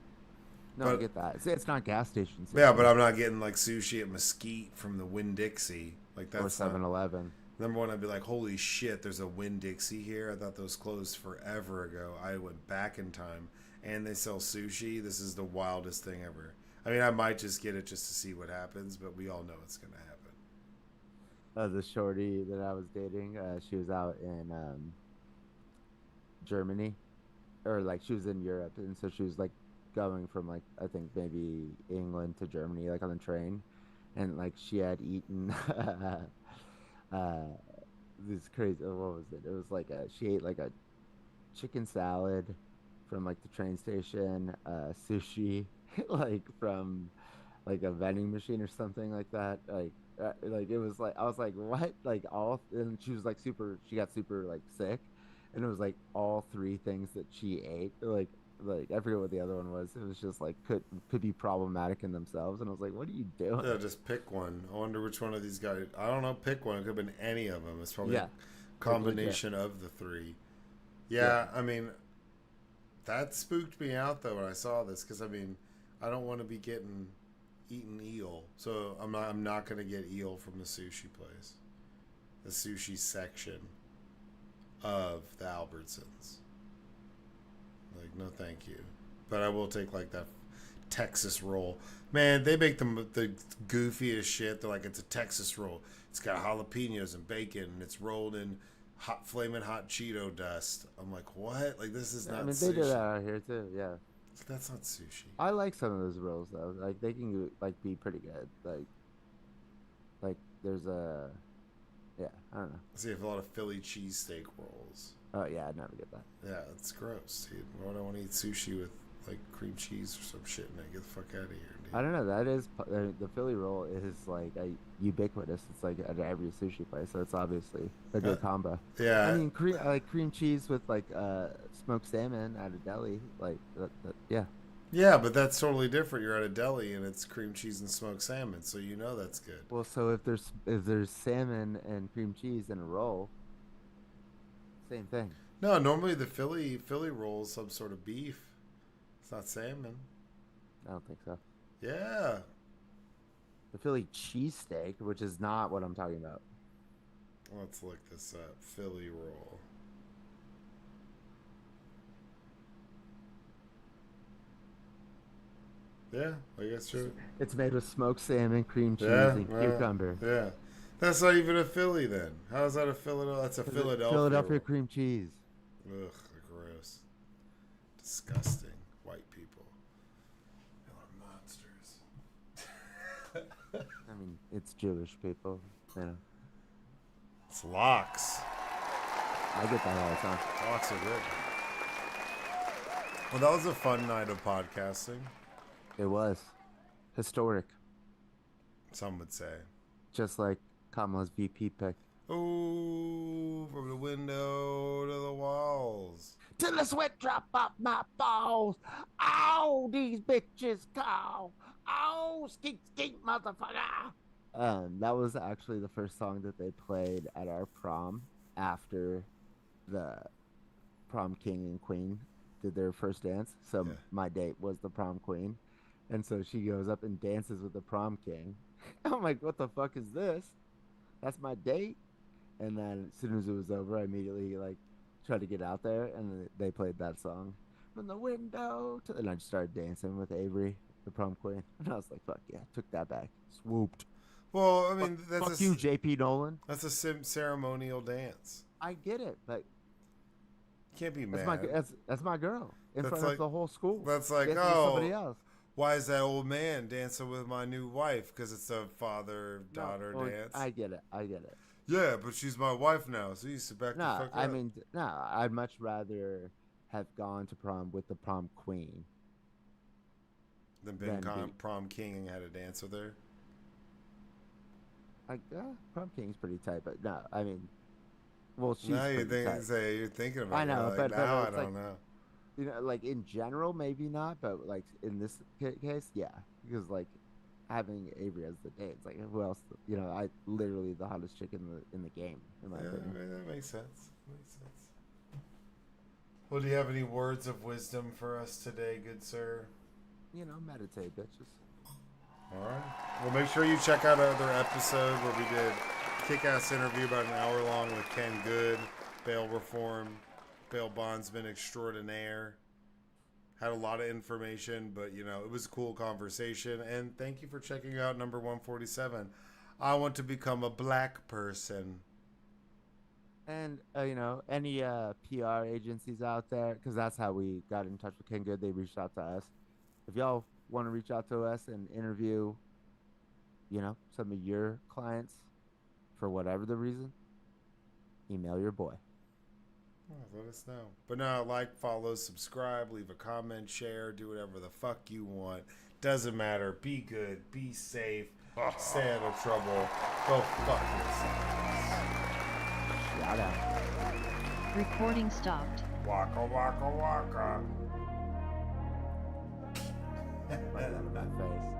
no, I get that. It's not gas stations. Yeah, but I'm not getting like sushi at Mesquite from the Winn-Dixie. Like that's or 7-Eleven. Number one, I'd be like, holy shit, there's a Winn-Dixie here. I thought those closed forever ago. I went back in time, and they sell sushi. This is the wildest thing ever. I mean, I might just get it just to see what happens, but we all know it's going to happen. The shorty that I was dating, she was out in Germany, or like she was in Europe, and so she was like going from like I think maybe England to Germany, like on the train, and like she had eaten uh this crazy. What was it? It was like she ate like a chicken salad from like the train station, sushi like from like a vending machine or something like that. Like it was like I was like, what? Like all, and she was like super. She got super like sick, and it was like all three things that she ate. Like I forget what the other one was. It was just like could be problematic in themselves, and I was like, what are you doing? Yeah, just pick one. I wonder which one of these guys. I don't know. Pick one. It could have been any of them. It's probably Yeah, a combination of the three. yeah. Yeah, I mean, that spooked me out though when I saw this because I mean, I don't want to be getting eaten eel, so I'm not gonna get eel from the sushi place, the sushi section of the Albertsons. Like, no, thank you. But I will take like that Texas roll. Man, they make the goofiest shit. They're like, it's a Texas roll. It's got jalapenos and bacon, and it's rolled in hot, flaming hot Cheeto dust. I'm like, what? Like, this is I not mean, they sushi. do that out here too. Yeah, That's not sushi. I like some of those rolls though. Like they can like be pretty good. Like there's a yeah. I don't know. I see a lot of Philly cheesesteak rolls. Oh yeah, I'd never get that. Yeah, it's gross, dude. Why do I want to eat sushi with like cream cheese or some shit in it? Get the fuck out of here, dude. I don't know. That is the Philly roll is like ubiquitous. It's like at every sushi place, so it's obviously a good combo. Yeah. I mean, I like cream cheese with like smoked salmon at a deli. Like yeah. Yeah, but that's totally different. You're at a deli and it's cream cheese and smoked salmon, so you know that's good. Well, so if there's salmon and cream cheese in a roll, same thing. No, normally the Philly roll is some sort of beef. It's not salmon. I don't think so. Yeah. The Philly cheesesteak, which is not what I'm talking about. Let's look this up. Philly roll. Yeah, I guess true. It's made with smoked salmon, cream cheese, Yeah, and cucumber. yeah. That's not even a Philly then. How is that a Philadelphia? That's a Philadelphia. Philadelphia roll. cream cheese. Ugh, gross. Disgusting. White people. Y'all are monsters. I mean, it's Jewish people. You know, It's locks. I get that all the time. Locks are good. Well, that was a fun night of podcasting, It was historic, some would say. just like Kamala's VP pick. Oh, from the window to the walls. Till the sweat drop off my balls. Oh, these bitches call. Oh, skeet skeet, motherfucker. That was actually the first song that they played at our prom after the prom king and queen did their first dance. So Yeah. my date was the prom queen. And so she goes up and dances with the prom king. I'm like, what the fuck is this? That's my date. And then as soon as it was over, I immediately like tried to get out there, and they played that song from the window to, and I just started dancing with Avery, the prom queen, and I was like, fuck yeah, took that back, swooped. Well, I mean, Fuck you, JP Nolan. That's a ceremonial dance. I get it, but You can't be that's mad. that's my girl in That's front like- of the whole school. That's like, Dancing with somebody oh, else. why is that old man dancing with my new wife? Because it's a father-daughter No, well, dance. I get it. I get it. Yeah, but she's my wife now, so you sit back the No, fuck I up. mean, no, I'd much rather have gone to prom with the prom queen. Then been Then be- prom king and had a dance with her. Like, prom king's pretty tight, but no, I mean, well, she's Now you pretty tight. you're thinking about I it. know, Like, but now I it's don't like- know. You know, like in general, maybe not, but like in this case, yeah, because like having Avery as the date, it's like who else? You know, I literally the hottest chick in the game, in my Yeah, opinion. that makes sense. Makes sense. Well, do you have any words of wisdom for us today, good sir? You know, meditate, bitches. All right. Well, make sure you check out our other episode where we did a kick-ass interview about an hour long with Ken Good, bail reform, bail bondsman extraordinaire. Had a lot of information, but you know, it was a cool conversation. And thank you for checking out number 147. I want to become a black person. And any PR agencies out there, because that's how we got in touch with Ken Good. They reached out to us. If y'all want to reach out to us and interview, some of your clients for whatever the reason, email your boy. Oh, let us know. But no, like, follow, subscribe, leave a comment, share, do whatever the fuck you want. Doesn't matter. Be good. Be safe. Stay out of trouble. Go fuck yourselves. Shout out. Recording stopped. Waka waka waka. Like that in my face.